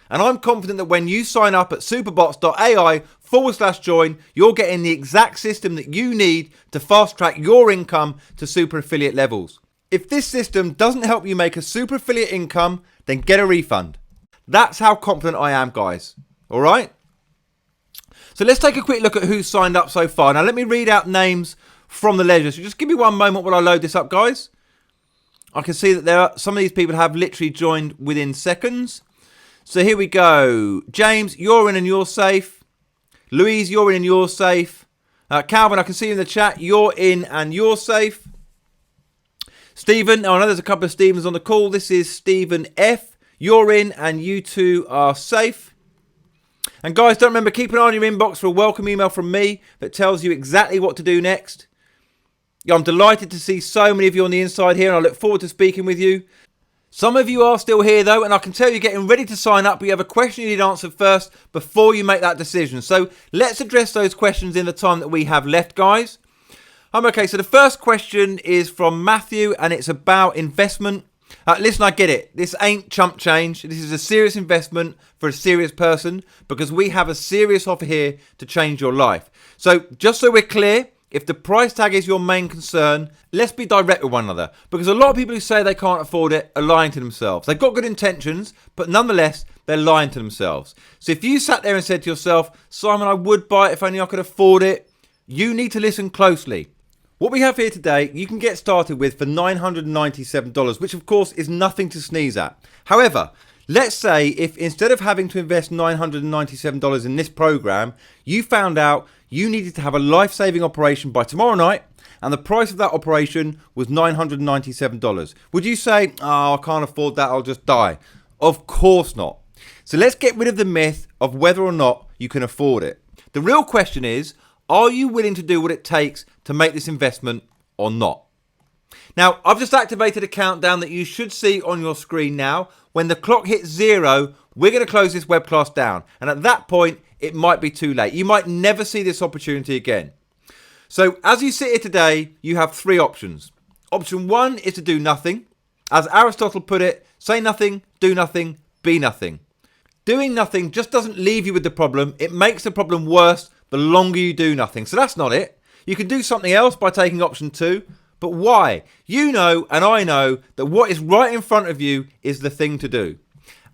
And I'm confident that when you sign up at superbots.ai/join, you're getting the exact system that you need to fast track your income to super affiliate levels. If this system doesn't help you make a super affiliate income, then get a refund. That's how confident I am, guys. All right? So let's take a quick look at who's signed up so far. Now, let me read out names from the ledger. So just give me one moment while I load this up, guys. I can see that some of these people have literally joined within seconds. So here we go. James, you're in and you're safe. Louise, you're in and you're safe. Calvin, I can see you in the chat. You're in and you're safe. Stephen, I know there's a couple of Stephens on the call. This is Stephen F. You're in and you two are safe. And guys, don't remember, keep an eye on your inbox for a welcome email from me that tells you exactly what to do next. I'm delighted to see so many of you on the inside here, and I look forward to speaking with you. Some of you are still here though, and I can tell you're getting ready to sign up, but you have a question you need answered first before you make that decision. So let's address those questions in the time that we have left, guys. Okay, so the first question is from Matthew, and it's about investment. Listen, I get it. This ain't chump change. This is a serious investment for a serious person, because we have a serious offer here to change your life. So just so we're clear, if the price tag is your main concern, let's be direct with one another, because a lot of people who say they can't afford it are lying to themselves. They've got good intentions, but nonetheless, they're lying to themselves. So if you sat there and said to yourself, Simon, I would buy it if only I could afford it, you need to listen closely. What we have here today, you can get started with for $997, which of course is nothing to sneeze at. However, let's say if instead of having to invest $997 in this program, you found out you needed to have a life-saving operation by tomorrow night, and the price of that operation was $997. Would you say, oh, I can't afford that, I'll just die? Of course not. So let's get rid of the myth of whether or not you can afford it. The real question is, are you willing to do what it takes to make this investment or not? Now, I've just activated a countdown that you should see on your screen now. When the clock hits 0, we're going to close this web class down. And at that point, it might be too late. You might never see this opportunity again. So as you sit here today, you have 3 options. Option 1 is to do nothing. As Aristotle put it, say nothing, do nothing, be nothing. Doing nothing just doesn't leave you with the problem. It makes the problem worse the longer you do nothing. So that's not it. You can do something else by taking option 2. But why? You know and I know that what is right in front of you is the thing to do.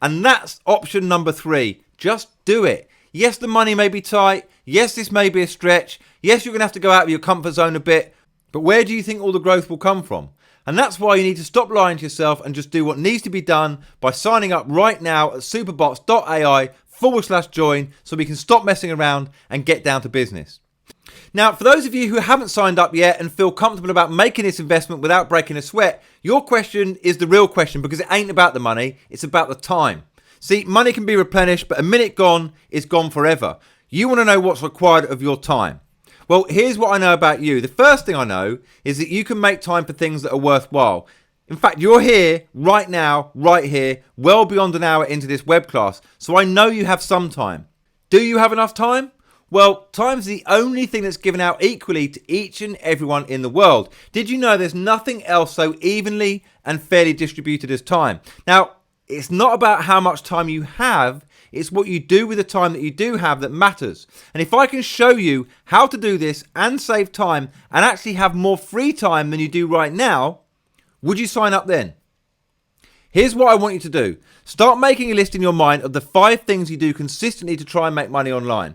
And that's option number 3. Just do it. Yes, the money may be tight. Yes, this may be a stretch. Yes, you're going to have to go out of your comfort zone a bit. But where do you think all the growth will come from? And that's why you need to stop lying to yourself and just do what needs to be done by signing up right now at superbots.ai/join so we can stop messing around and get down to business. Now, for those of you who haven't signed up yet and feel comfortable about making this investment without breaking a sweat, your question is the real question, because it ain't about the money, it's about the time. See, money can be replenished, but a minute gone is gone forever. You want to know what's required of your time. Well, here's what I know about you. The first thing I know is that you can make time for things that are worthwhile. In fact, you're here right now, right here, well beyond an hour into this web class. So I know you have some time. Do you have enough time? Well, time's the only thing that's given out equally to each and everyone in the world. Did you know there's nothing else so evenly and fairly distributed as time? Now, it's not about how much time you have, it's what you do with the time that you do have that matters. And if I can show you how to do this and save time and actually have more free time than you do right now, would you sign up then? Here's what I want you to do. Start making a list in your mind of the 5 things you do consistently to try and make money online.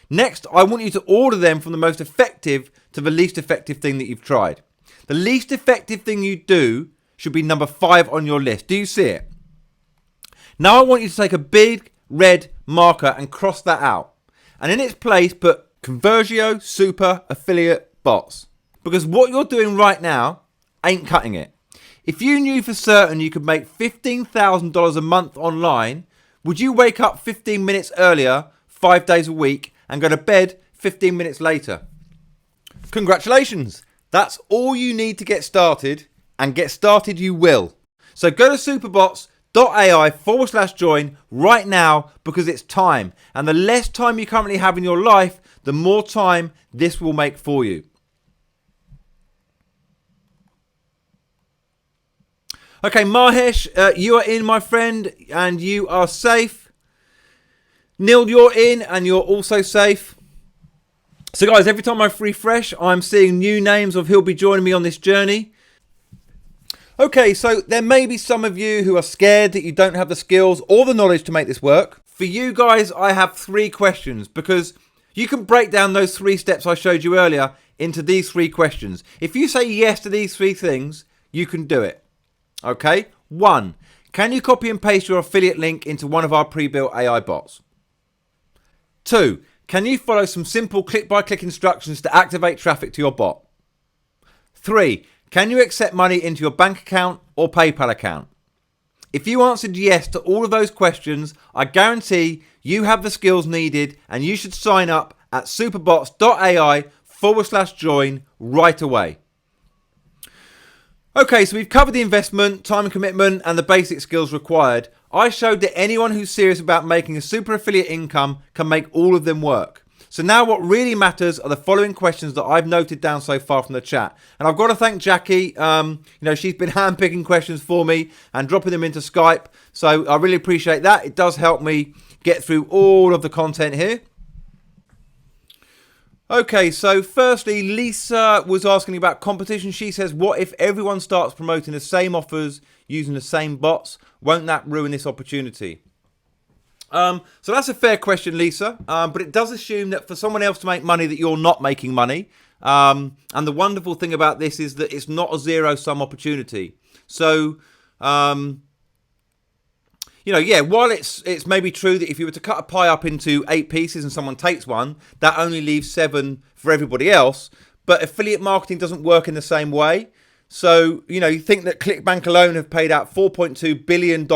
Next, I want you to order them from the most effective to the least effective thing that you've tried. The least effective thing you do should be number 5 on your list. Do you see it? Now I want you to take a big red marker and cross that out. And in its place, put Conversio Super Affiliate Bots. Because what you're doing right now ain't cutting it. If you knew for certain you could make $15,000 a month online, would you wake up 15 minutes earlier, 5 days a week, and go to bed 15 minutes later? Congratulations! That's all you need to get started, and get started you will. So go to superbots.ai/join right now, because it's time. And the less time you currently have in your life, the more time this will make for you. Okay, Mahesh, you are in, my friend, and you are safe. Neil, you're in, and you're also safe. So, guys, every time I refresh, I'm seeing new names of who'll be joining me on this journey. Okay, so there may be some of you who are scared that you don't have the skills or the knowledge to make this work. For you guys, I have 3 questions, because you can break down those 3 steps I showed you earlier into these 3 questions. If you say yes to these 3 things, you can do it. Okay, 1, can you copy and paste your affiliate link into one of our pre-built AI bots? 2, can you follow some simple click-by-click instructions to activate traffic to your bot? 3, can you accept money into your bank account or PayPal account? If you answered yes to all of those questions, I guarantee you have the skills needed, and you should sign up at superbots.ai/join right away. Okay, so we've covered the investment, time and commitment, and the basic skills required. I showed that anyone who's serious about making a super affiliate income can make all of them work. So now what really matters are the following questions that I've noted down so far from the chat. And I've got to thank Jackie. She's been handpicking questions for me and dropping them into Skype. So I really appreciate that. It does help me get through all of the content here. Okay, so firstly, Lisa was asking about competition. She says, what if everyone starts promoting the same offers using the same bots? Won't that ruin this opportunity? So that's a fair question, Lisa, but it does assume that for someone else to make money that you're not making money. And the wonderful thing about this is that it's not a zero-sum opportunity. So, while it's maybe true that if you were to cut a pie up into 8 pieces and someone takes one, that only leaves 7 for everybody else. But affiliate marketing doesn't work in the same way. So, you think that ClickBank alone have paid out $4.2 billion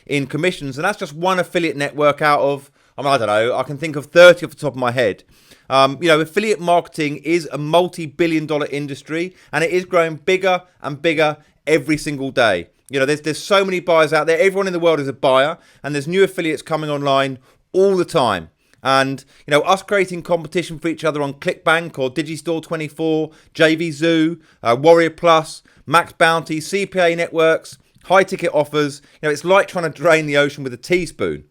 in commissions, and that's just one affiliate network out of, I don't know, I can think of 30 off the top of my head. Affiliate marketing is a multi-billion-dollar industry, and it is growing bigger and bigger every single day. There's so many buyers out there. Everyone in the world is a buyer, and there's new affiliates coming online all the time. And, us creating competition for each other on ClickBank or Digistore24, JVZoo, Warrior Plus, Max Bounty, CPA networks, high ticket offers, it's like trying to drain the ocean with a teaspoon.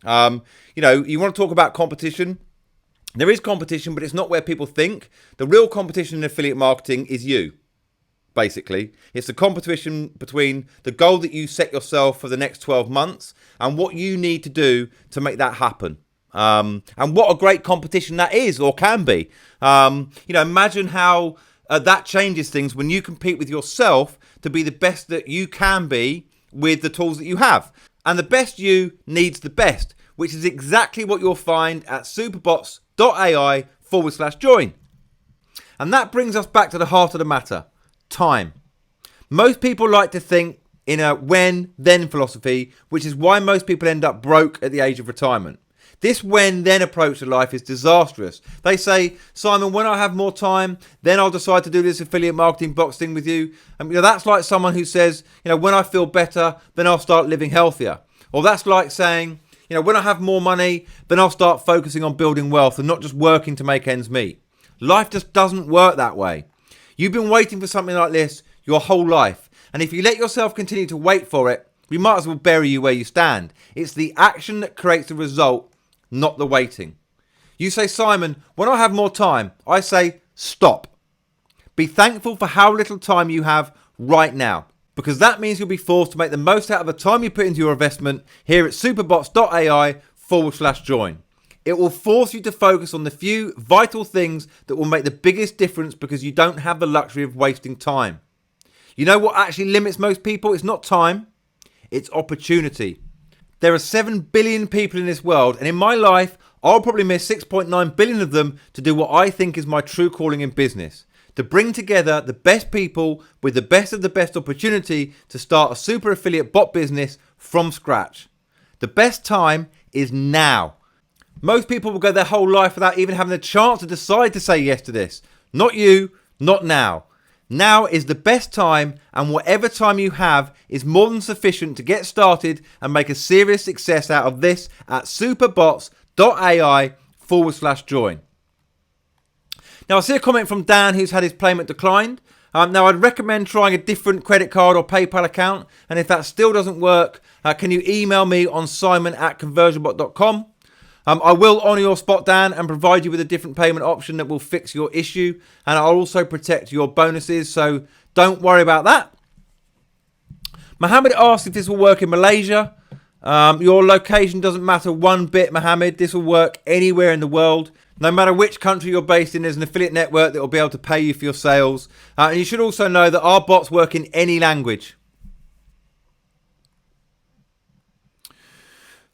You want to talk about competition? There is competition, but it's not where people think. The real competition in affiliate marketing is you. Basically, it's the competition between the goal that you set yourself for the next 12 months and what you need to do to make that happen. And what a great competition that is, or can be. Imagine how that changes things when you compete with yourself to be the best that you can be with the tools that you have. And the best you needs the best, which is exactly what you'll find at superbots.ai/join. And that brings us back to the heart of the matter. Time. Most people like to think in a when-then philosophy, which is why most people end up broke at the age of retirement. This when then approach to life is disastrous. They say, Simon, when I have more time, then I'll decide to do this affiliate marketing box thing with you. And that's like someone who says, when I feel better, then I'll start living healthier. Or that's like saying, when I have more money, then I'll start focusing on building wealth and not just working to make ends meet. Life just doesn't work that way. You've been waiting for something like this your whole life. And if you let yourself continue to wait for it, we might as well bury you where you stand. It's the action that creates the result, not the waiting. You say, Simon, when I have more time, I say, stop. Be thankful for how little time you have right now, because that means you'll be forced to make the most out of the time you put into your investment here at superbots.ai/join. It will force you to focus on the few vital things that will make the biggest difference because you don't have the luxury of wasting time. You know what actually limits most people? It's not time, it's opportunity. There are 7 billion people in this world, and in my life, I'll probably miss 6.9 billion of them to do what I think is my true calling in business. To bring together the best people with the best of the best opportunity to start a super affiliate bot business from scratch. The best time is now. Most people will go their whole life without even having the chance to decide to say yes to this. Not you, not now. Now is the best time, and whatever time you have is more than sufficient to get started and make a serious success out of this at superbots.ai/join. Now I see a comment from Dan who's had his payment declined. Now I'd recommend trying a different credit card or PayPal account, and if that still doesn't work, can you email me on simon@conversionbot.com. I will honour your spot, Dan, and provide you with a different payment option that will fix your issue. And I'll also protect your bonuses, so don't worry about that. Mohammed asked if this will work in Malaysia. Your location doesn't matter one bit, Mohammed. This will work anywhere in the world. No matter which country you're based in, there's an affiliate network that will be able to pay you for your sales. And you should also know that our bots work in any language.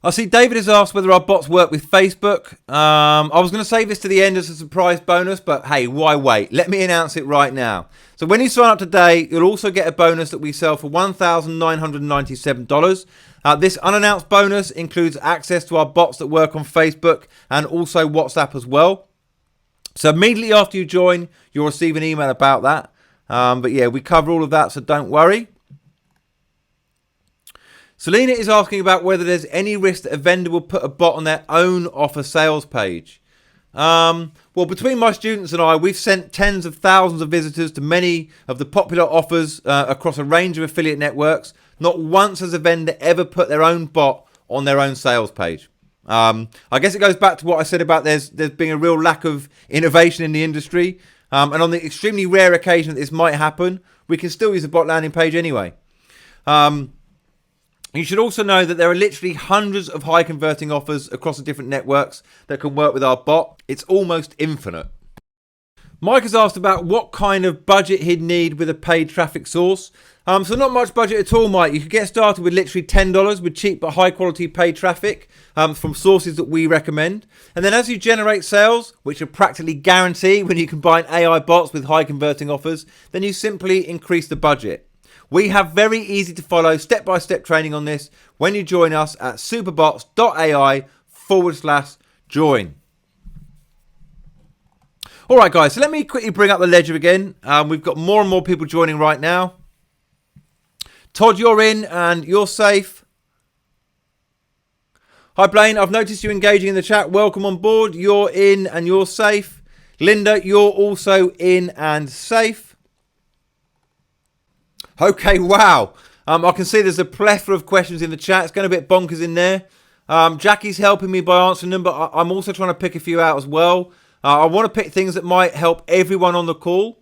I see David has asked whether our bots work with Facebook. I was going to save this to the end as a surprise bonus, but hey, why wait? Let me announce it right now. So when you sign up today, you'll also get a bonus that we sell for $1,997. This unannounced bonus includes access to our bots that work on Facebook and also WhatsApp as well. So immediately after you join, you'll receive an email about that. But yeah, we cover all of that, so don't worry. Selena is asking about whether there's any risk that a vendor will put a bot on their own offer sales page. Well, between my students and I, we've sent tens of thousands of visitors to many of the popular offers across a range of affiliate networks. Not once has a vendor ever put their own bot on their own sales page. I guess it goes back to what I said about there's being a real lack of innovation in the industry. And on the extremely rare occasion that this might happen, we can still use a bot landing page anyway. You should also know that there are literally hundreds of high converting offers across the different networks that can work with our bot. It's almost infinite. Mike has asked about what kind of budget he'd need with a paid traffic source. So not much budget at all, Mike. You could get started with literally $10 with cheap but high quality paid traffic from sources that we recommend. And then as you generate sales, which are practically guaranteed when you combine AI bots with high converting offers, then you simply increase the budget. We have very easy to follow step-by-step training on this when you join us at superbots.ai/join. All right, guys, so let me quickly bring up the ledger again. We've got more and more people joining right now. Todd, you're in and you're safe. Hi, Blaine. I've noticed you engaging in the chat. Welcome on board. You're in and you're safe. Linda, you're also in and safe. Okay, wow. I can see there's a plethora of questions in the chat. It's going a bit bonkers in there. Jackie's helping me by answering them, but I'm also trying to pick a few out as well. I want to pick things that might help everyone on the call.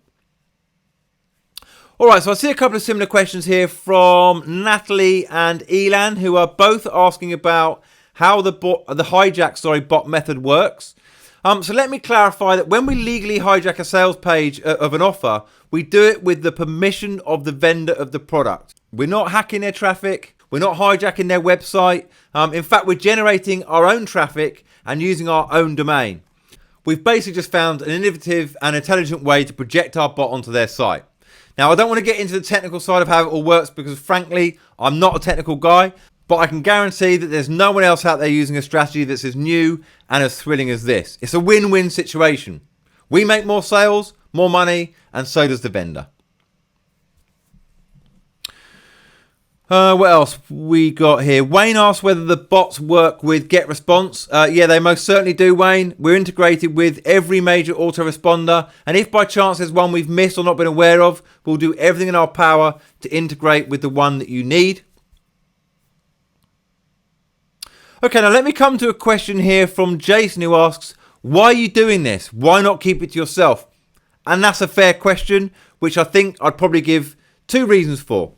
All right, so I see a couple of similar questions here from Natalie and Elan, who are both asking about how the hijack bot method works. So let me clarify that when we legally hijack a sales page of an offer, we do it with the permission of the vendor of the product. We're not hacking their traffic. We're not hijacking their website. In fact, we're generating our own traffic and using our own domain. We've basically just found an innovative and intelligent way to project our bot onto their site. Now, I don't want to get into the technical side of how it all works because, frankly, I'm not a technical guy. But I can guarantee that there's no one else out there using a strategy that's as new and as thrilling as this. It's a win-win situation. We make more sales, more money, and so does the vendor. What else we got here? Wayne asked whether the bots work with GetResponse. Yeah, they most certainly do, Wayne. We're integrated with every major autoresponder. And if by chance there's one we've missed or not been aware of, we'll do everything in our power to integrate with the one that you need. Okay, now let me come to a question here from Jason, who asks, why are you doing this? Why not keep it to yourself? And that's a fair question, which I think I'd probably give two reasons for.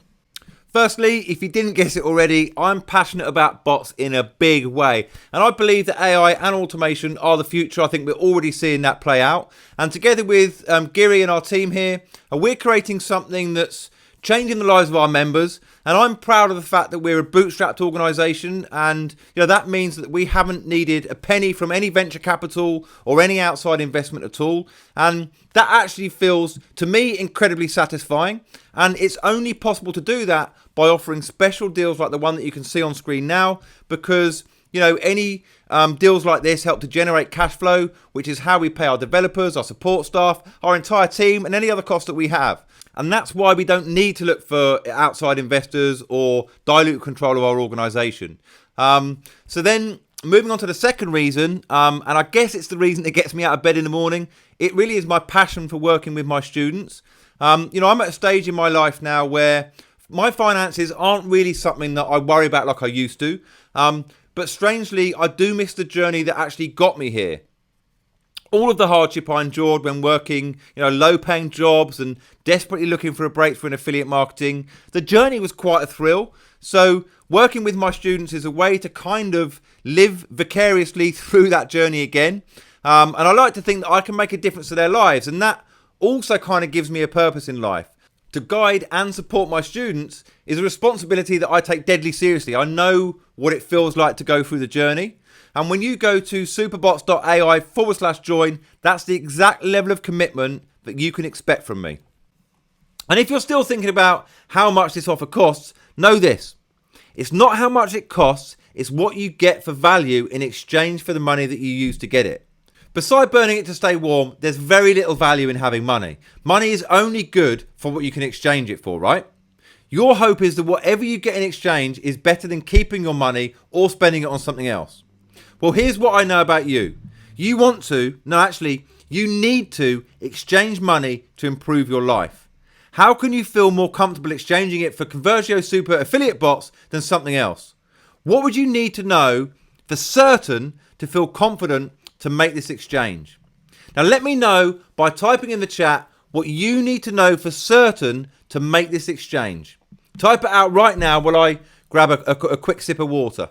Firstly, if you didn't guess it already, I'm passionate about bots in a big way. And I believe that AI and automation are the future. I think we're already seeing that play out. And together with Giri and our team here, we're creating something that's changing the lives of our members. And I'm proud of the fact that we're a bootstrapped organisation, and that means that we haven't needed a penny from any venture capital or any outside investment at all. And that actually feels, to me, incredibly satisfying. And it's only possible to do that by offering special deals like the one that you can see on screen now, because any deals like this help to generate cash flow, which is how we pay our developers, our support staff, our entire team, and any other costs that we have. And that's why we don't need to look for outside investors or dilute control of our organisation. So then moving on to the second reason, and I guess it's the reason that gets me out of bed in the morning, it really is my passion for working with my students. I'm at a stage in my life now where my finances aren't really something that I worry about like I used to. But strangely, I do miss the journey that actually got me here. All of the hardship I endured when working, low-paying jobs and desperately looking for a breakthrough in affiliate marketing, the journey was quite a thrill. So working with my students is a way to kind of live vicariously through that journey again. And I like to think that I can make a difference to their lives. And that also kind of gives me a purpose in life. To guide and support my students is a responsibility that I take deadly seriously. I know what it feels like to go through the journey. And when you go to superbots.ai/join, that's the exact level of commitment that you can expect from me. And if you're still thinking about how much this offer costs, know this. It's not how much it costs, it's what you get for value in exchange for the money that you use to get it. Besides burning it to stay warm, there's very little value in having money. Money is only good for what you can exchange it for, right? Your hope is that whatever you get in exchange is better than keeping your money or spending it on something else. Well, here's what I know about you. You need to exchange money to improve your life. How can you feel more comfortable exchanging it for Convergio Super affiliate bots than something else? What would you need to know for certain to feel confident to make this exchange? Now, let me know by typing in the chat what you need to know for certain to make this exchange. Type it out right now while I grab a quick sip of water.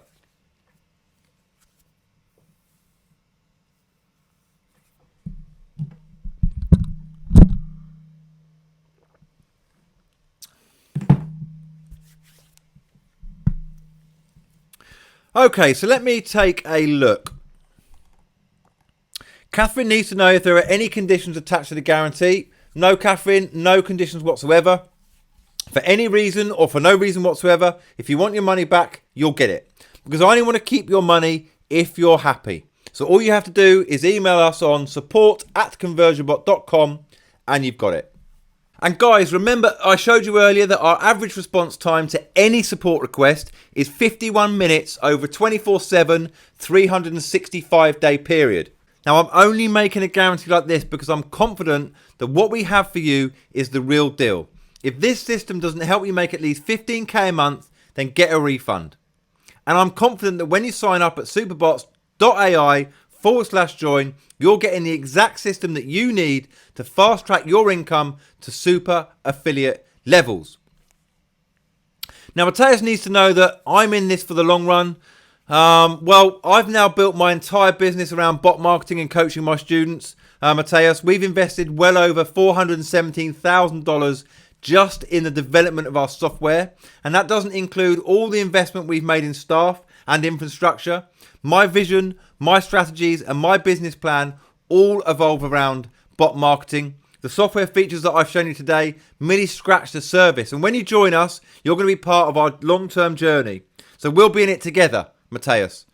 Okay, so let me take a look. Catherine needs to know if there are any conditions attached to the guarantee. No, Catherine, no conditions whatsoever. For any reason or for no reason whatsoever, if you want your money back, you'll get it. Because I only want to keep your money if you're happy. So all you have to do is email us on support@conversionbot.com and you've got it. And guys, remember I showed you earlier that our average response time to any support request is 51 minutes over 24/7, 365-day period. Now, I'm only making a guarantee like this because I'm confident that what we have for you is the real deal. If this system doesn't help you make at least 15k a month, then get a refund. And I'm confident that when you sign up at superbots.ai/join, you're getting the exact system that you need to fast track your income to super affiliate levels. Now, Matthias needs to know that I'm in this for the long run. Well, I've now built my entire business around bot marketing and coaching my students. Matthias, we've invested well over $417,000 just in the development of our software. And that doesn't include all the investment we've made in staff and infrastructure. My vision, my strategies, and my business plan all evolve around bot marketing. The software features that I've shown you today merely scratch the surface. And when you join us, you're going to be part of our long-term journey. So we'll be in it together, Matthias.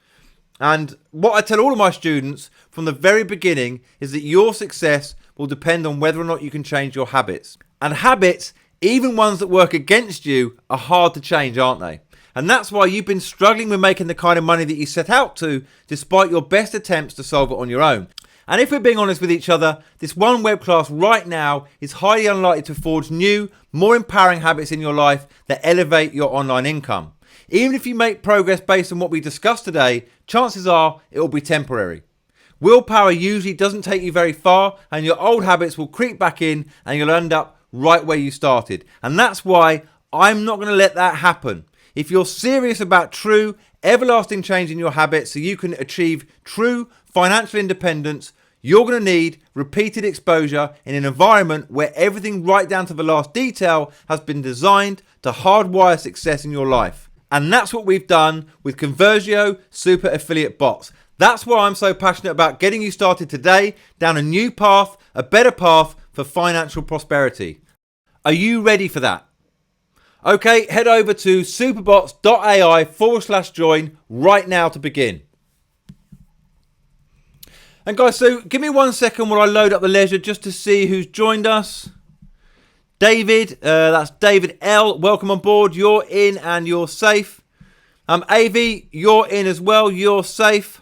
And what I tell all of my students from the very beginning is that your success will depend on whether or not you can change your habits. And habits, even ones that work against you, are hard to change, aren't they? And that's why you've been struggling with making the kind of money that you set out to, despite your best attempts to solve it on your own. And if we're being honest with each other, this one web class right now is highly unlikely to forge new, more empowering habits in your life that elevate your online income. Even if you make progress based on what we discussed today, chances are it will be temporary. Willpower usually doesn't take you very far, and your old habits will creep back in and you'll end up right where you started. And that's why I'm not going to let that happen. If you're serious about true, everlasting change in your habits so you can achieve true financial independence, you're going to need repeated exposure in an environment where everything right down to the last detail has been designed to hardwire success in your life. And that's what we've done with Conversio Super Affiliate Bots. That's why I'm so passionate about getting you started today down a new path, a better path for financial prosperity. Are you ready for that? Okay, head over to superbots.ai/join right now to begin. And guys, so give me 1 second while I load up the leisure just to see who's joined us. David, that's David L. Welcome on board. You're in and you're safe. AV, you're in as well. You're safe.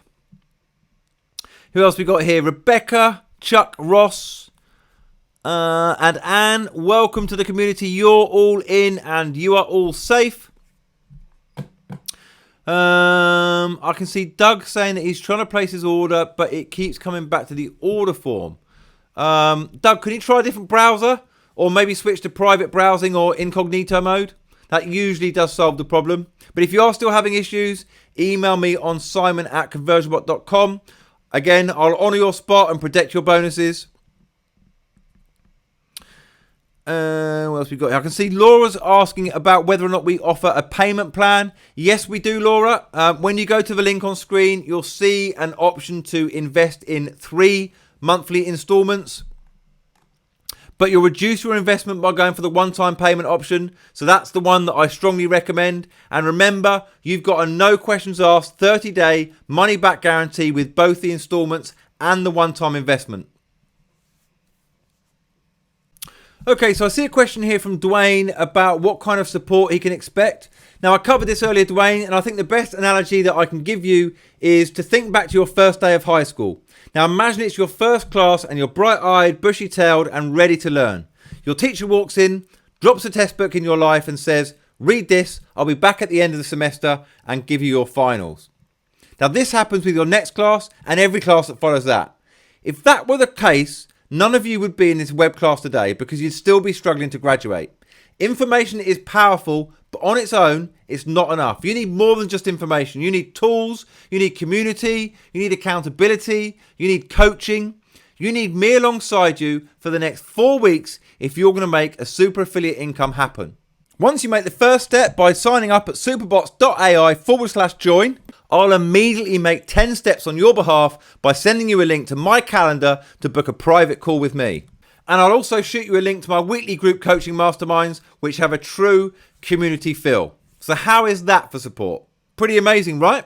Who else we got here? Rebecca, Chuck Ross, and Anne. Welcome to the community. You're all in and you are all safe. I can see Doug saying that he's trying to place his order, but it keeps coming back to the order form. Doug, can you try a different browser? Or maybe switch to private browsing or incognito mode? That usually does solve the problem. But if you are still having issues, email me on simon@conversionbot.com. Again, I'll honour your spot and protect your bonuses. What else we got here? I can see Laura's asking about whether or not we offer a payment plan. Yes, we do, Laura. When you go to the link on screen, you'll see an option to invest in 3 monthly installments. But you'll reduce your investment by going for the one-time payment option. So that's the one that I strongly recommend. And remember, you've got a no questions asked 30-day money-back guarantee with both the installments and the one-time investment. Okay, so I see a question here from Dwayne about what kind of support he can expect. Now, I covered this earlier, Dwayne, and I think the best analogy that I can give you is to think back to your first day of high school. Now, imagine it's your first class and you're bright-eyed, bushy-tailed and ready to learn. Your teacher walks in, drops a test book in your life and says, read this, I'll be back at the end of the semester and give you your finals. Now, this happens with your next class and every class that follows that. If that were the case, none of you would be in this web class today because you'd still be struggling to graduate. Information is powerful, but on its own, it's not enough. You need more than just information. You need tools, you need community, you need accountability, you need coaching. You need me alongside you for the next 4 weeks if you're going to make a super affiliate income happen. Once you make the first step by signing up at superbots.ai/join, I'll immediately make 10 steps on your behalf by sending you a link to my calendar to book a private call with me. And I'll also shoot you a link to my weekly group coaching masterminds, which have a true community feel. So how is that for support? Pretty amazing, right?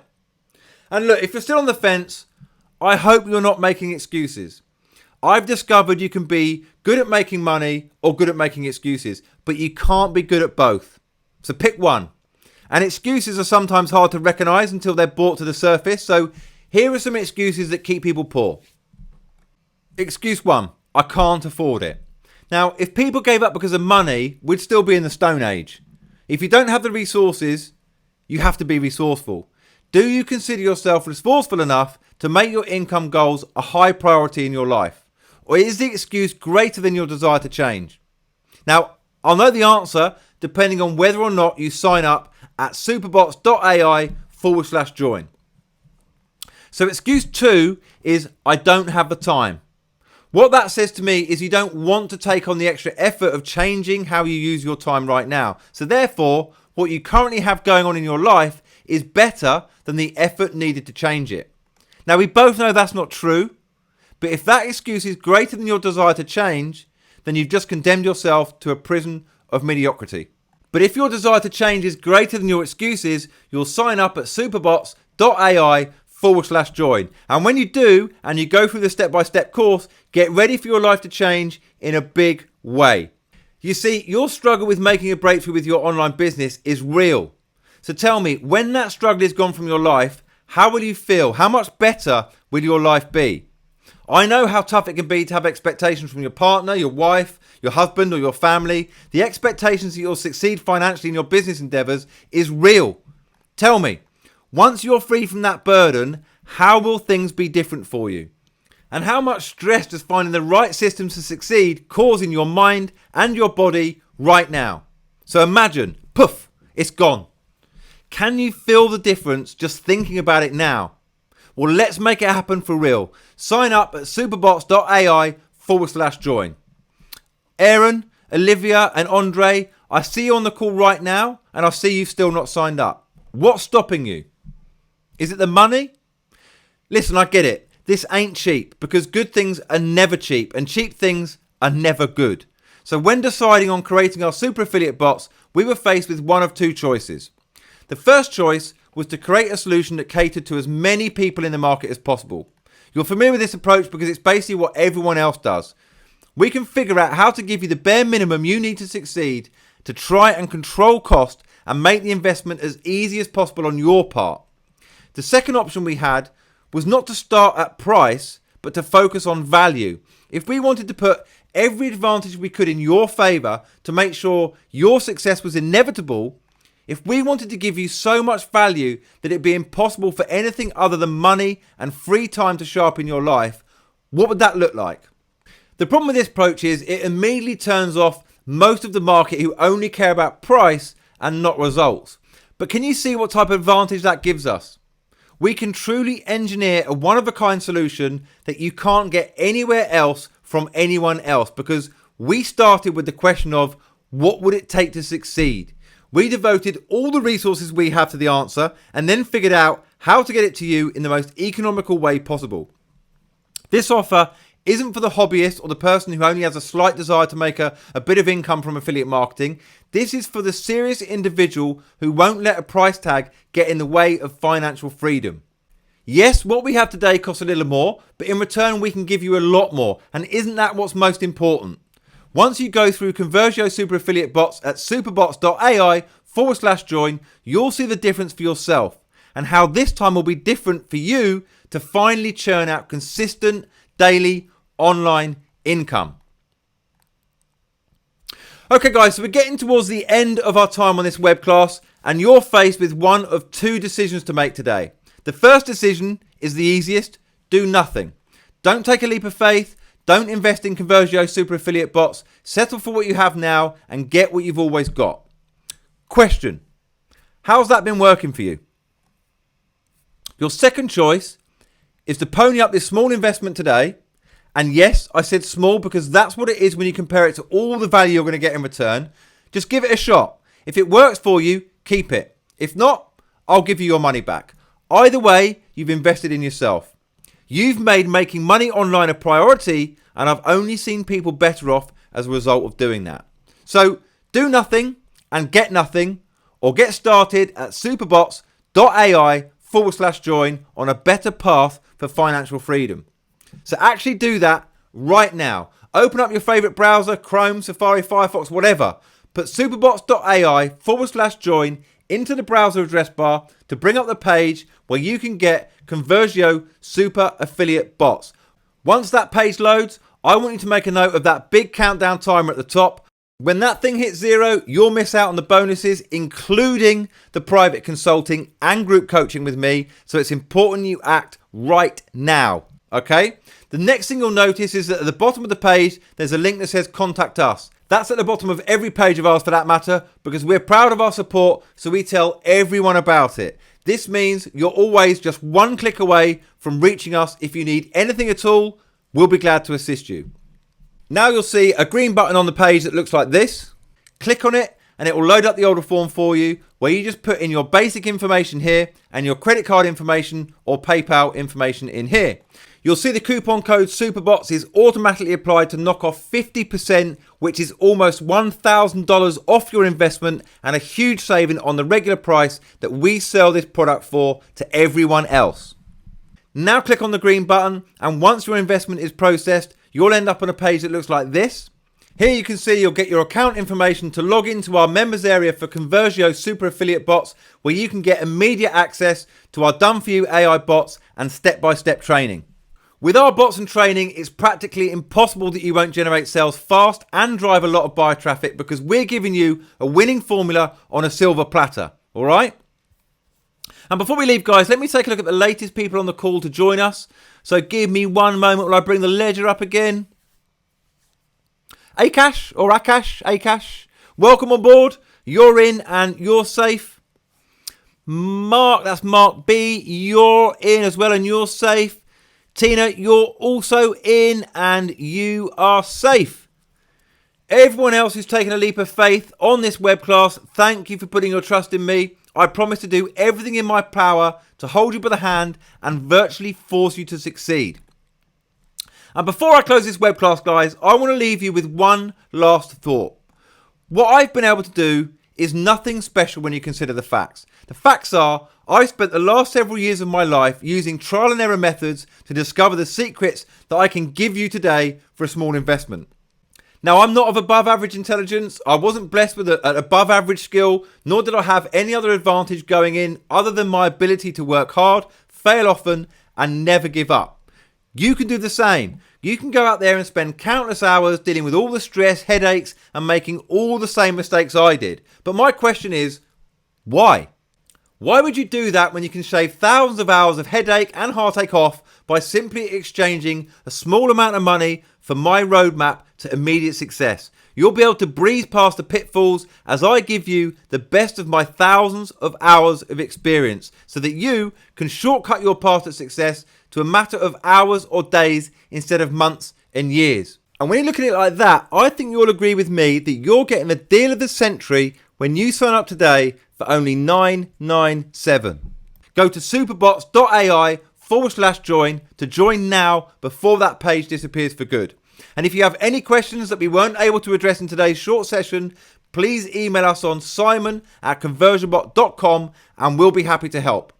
And look, if you're still on the fence, I hope you're not making excuses. I've discovered you can be good at making money or good at making excuses, but you can't be good at both. So pick one. And excuses are sometimes hard to recognize until they're brought to the surface. So here are some excuses that keep people poor. Excuse 1. I can't afford it. Now, if people gave up because of money, we'd still be in the Stone Age. If you don't have the resources, you have to be resourceful. Do you consider yourself resourceful enough to make your income goals a high priority in your life? Or is the excuse greater than your desire to change? Now, I'll know the answer depending on whether or not you sign up at superbots.ai/join. So excuse 2 is I don't have the time. What that says to me is you don't want to take on the extra effort of changing how you use your time right now. So therefore, what you currently have going on in your life is better than the effort needed to change it. Now, we both know that's not true, but if that excuse is greater than your desire to change, then you've just condemned yourself to a prison of mediocrity. But if your desire to change is greater than your excuses, you'll sign up at superbots.ai/join. And when you do, and you go through the step-by-step course, get ready for your life to change in a big way. You see, your struggle with making a breakthrough with your online business is real. So tell me, when that struggle is gone from your life, how will you feel? How much better will your life be? I know how tough it can be to have expectations from your partner, your wife, your husband, or your family. The expectations that you'll succeed financially in your business endeavors is real. Tell me, once you're free from that burden, how will things be different for you? And how much stress does finding the right systems to succeed cause in your mind and your body right now? So imagine, poof, it's gone. Can you feel the difference just thinking about it now? Well, let's make it happen for real. Sign up at superbots.ai/join. Aaron, Olivia, and Andre, I see you on the call right now, and I see you've still not signed up. What's stopping you? Is it the money? Listen, I get it. This ain't cheap, because good things are never cheap, and cheap things are never good. So when deciding on creating our super affiliate bots, we were faced with one of two choices. The first choice was to create a solution that catered to as many people in the market as possible. You're familiar with this approach because it's basically what everyone else does. We can figure out how to give you the bare minimum you need to succeed, to try and control cost and make the investment as easy as possible on your part. The second option we had was not to start at price, but to focus on value. If we wanted to put every advantage we could in your favor to make sure your success was inevitable, if we wanted to give you so much value that it'd be impossible for anything other than money and free time to show up in your life, what would that look like? The problem with this approach is it immediately turns off most of the market who only care about price and not results. But can you see what type of advantage that gives us? We can truly engineer a one-of-a-kind solution that you can't get anywhere else from anyone else, because we started with the question of what would it take to succeed? We devoted all the resources we have to the answer and then figured out how to get it to you in the most economical way possible. This offer isn't for the hobbyist or the person who only has a slight desire to make a bit of income from affiliate marketing. This is for the serious individual who won't let a price tag get in the way of financial freedom. Yes, what we have today costs a little more, but in return we can give you a lot more. And isn't that what's most important? Once you go through Convergio Super Affiliate Bots at superbots.ai/join, you'll see the difference for yourself and how this time will be different for you to finally churn out consistent daily online income. Okay guys, so we're getting towards the end of our time on this web class, and you're faced with one of two decisions to make today. The first decision is the easiest: do nothing. Don't take a leap of faith. Don't invest in Convergio Super Affiliate Bots. Settle for what you have now and get what you've always got. Question: how's that been working for you? Your second choice is to pony up this small investment today. And yes, I said small because that's what it is when you compare it to all the value you're going to get in return. Just give it a shot. If it works for you, keep it. If not, I'll give you your money back. Either way, you've invested in yourself. You've made making money online a priority, and I've only seen people better off as a result of doing that. So do nothing and get nothing, or get started at superbots.ai/join on a better path for financial freedom. So actually do that right now. Open up your favorite browser, Chrome, Safari, Firefox, whatever. Put superbots.ai/join into the browser address bar to bring up the page where you can get Convergio Super Affiliate Bots. Once that page loads, I want you to make a note of that big countdown timer at the top. When that thing hits 0, you'll miss out on the bonuses, including the private consulting and group coaching with me. So it's important you act right now, okay? The next thing you'll notice is that at the bottom of the page, there's a link that says Contact Us. That's at the bottom of every page of ours for that matter, because we're proud of our support, so we tell everyone about it. This means you're always just one click away from reaching us. If you need anything at all, we'll be glad to assist you. Now you'll see a green button on the page that looks like this. Click on it and it will load up the order form for you, where you just put in your basic information here and your credit card information or PayPal information in here. you'll see the coupon code SUPERBOTS is automatically applied to knock off 50%, which is almost $1,000 off your investment and a huge saving on the regular price that we sell this product for to everyone else. Now click on the green button, and once your investment is processed, you'll end up on a page that looks like this. Here you can see you'll get your account information to log into our members area for Conversio Super Affiliate Bots, where you can get immediate access to our done-for-you AI bots and step-by-step training. With our bots and training, it's practically impossible that you won't generate sales fast and drive a lot of buyer traffic, because we're giving you a winning formula on a silver platter, all right? And before we leave, guys, let me take a look at the latest people on the call to join us. So give me one moment while I bring the ledger up again. Akash, welcome on board. You're in and you're safe. Mark, that's Mark B, you're in as well and you're safe. Tina, you're also in and you are safe. Everyone else who's taken a leap of faith on this web class, thank you for putting your trust in me. I promise to do everything in my power to hold you by the hand and virtually force you to succeed. And before I close this web class, guys, I want to leave you with one last thought. What I've been able to do is nothing special when you consider the facts. The facts are, I spent the last several years of my life using trial and error methods to discover the secrets that I can give you today for a small investment. Now, I'm not of above average intelligence. I wasn't blessed with an above average skill, nor did I have any other advantage going in other than my ability to work hard, fail often, and never give up. You can do the same. You can go out there and spend countless hours dealing with all the stress, headaches, and making all the same mistakes I did. But my question is, why? Why would you do that when you can shave thousands of hours of headache and heartache off by simply exchanging a small amount of money for my roadmap to immediate success? You'll be able to breeze past the pitfalls as I give you the best of my thousands of hours of experience so that you can shortcut your path to success to a matter of hours or days instead of months and years. And when you look at it like that, I think you'll agree with me that you're getting the deal of the century when you sign up today for only $997. Go to superbots.ai/join to join now before that page disappears for good. And if you have any questions that we weren't able to address in today's short session, please email us on simon@conversionbot.com and we'll be happy to help.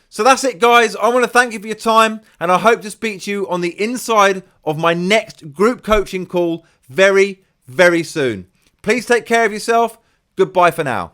So that's it, guys. I want to thank you for your time, and I hope to speak to you on the inside of my next group coaching call very, very soon. Please take care of yourself. Goodbye for now.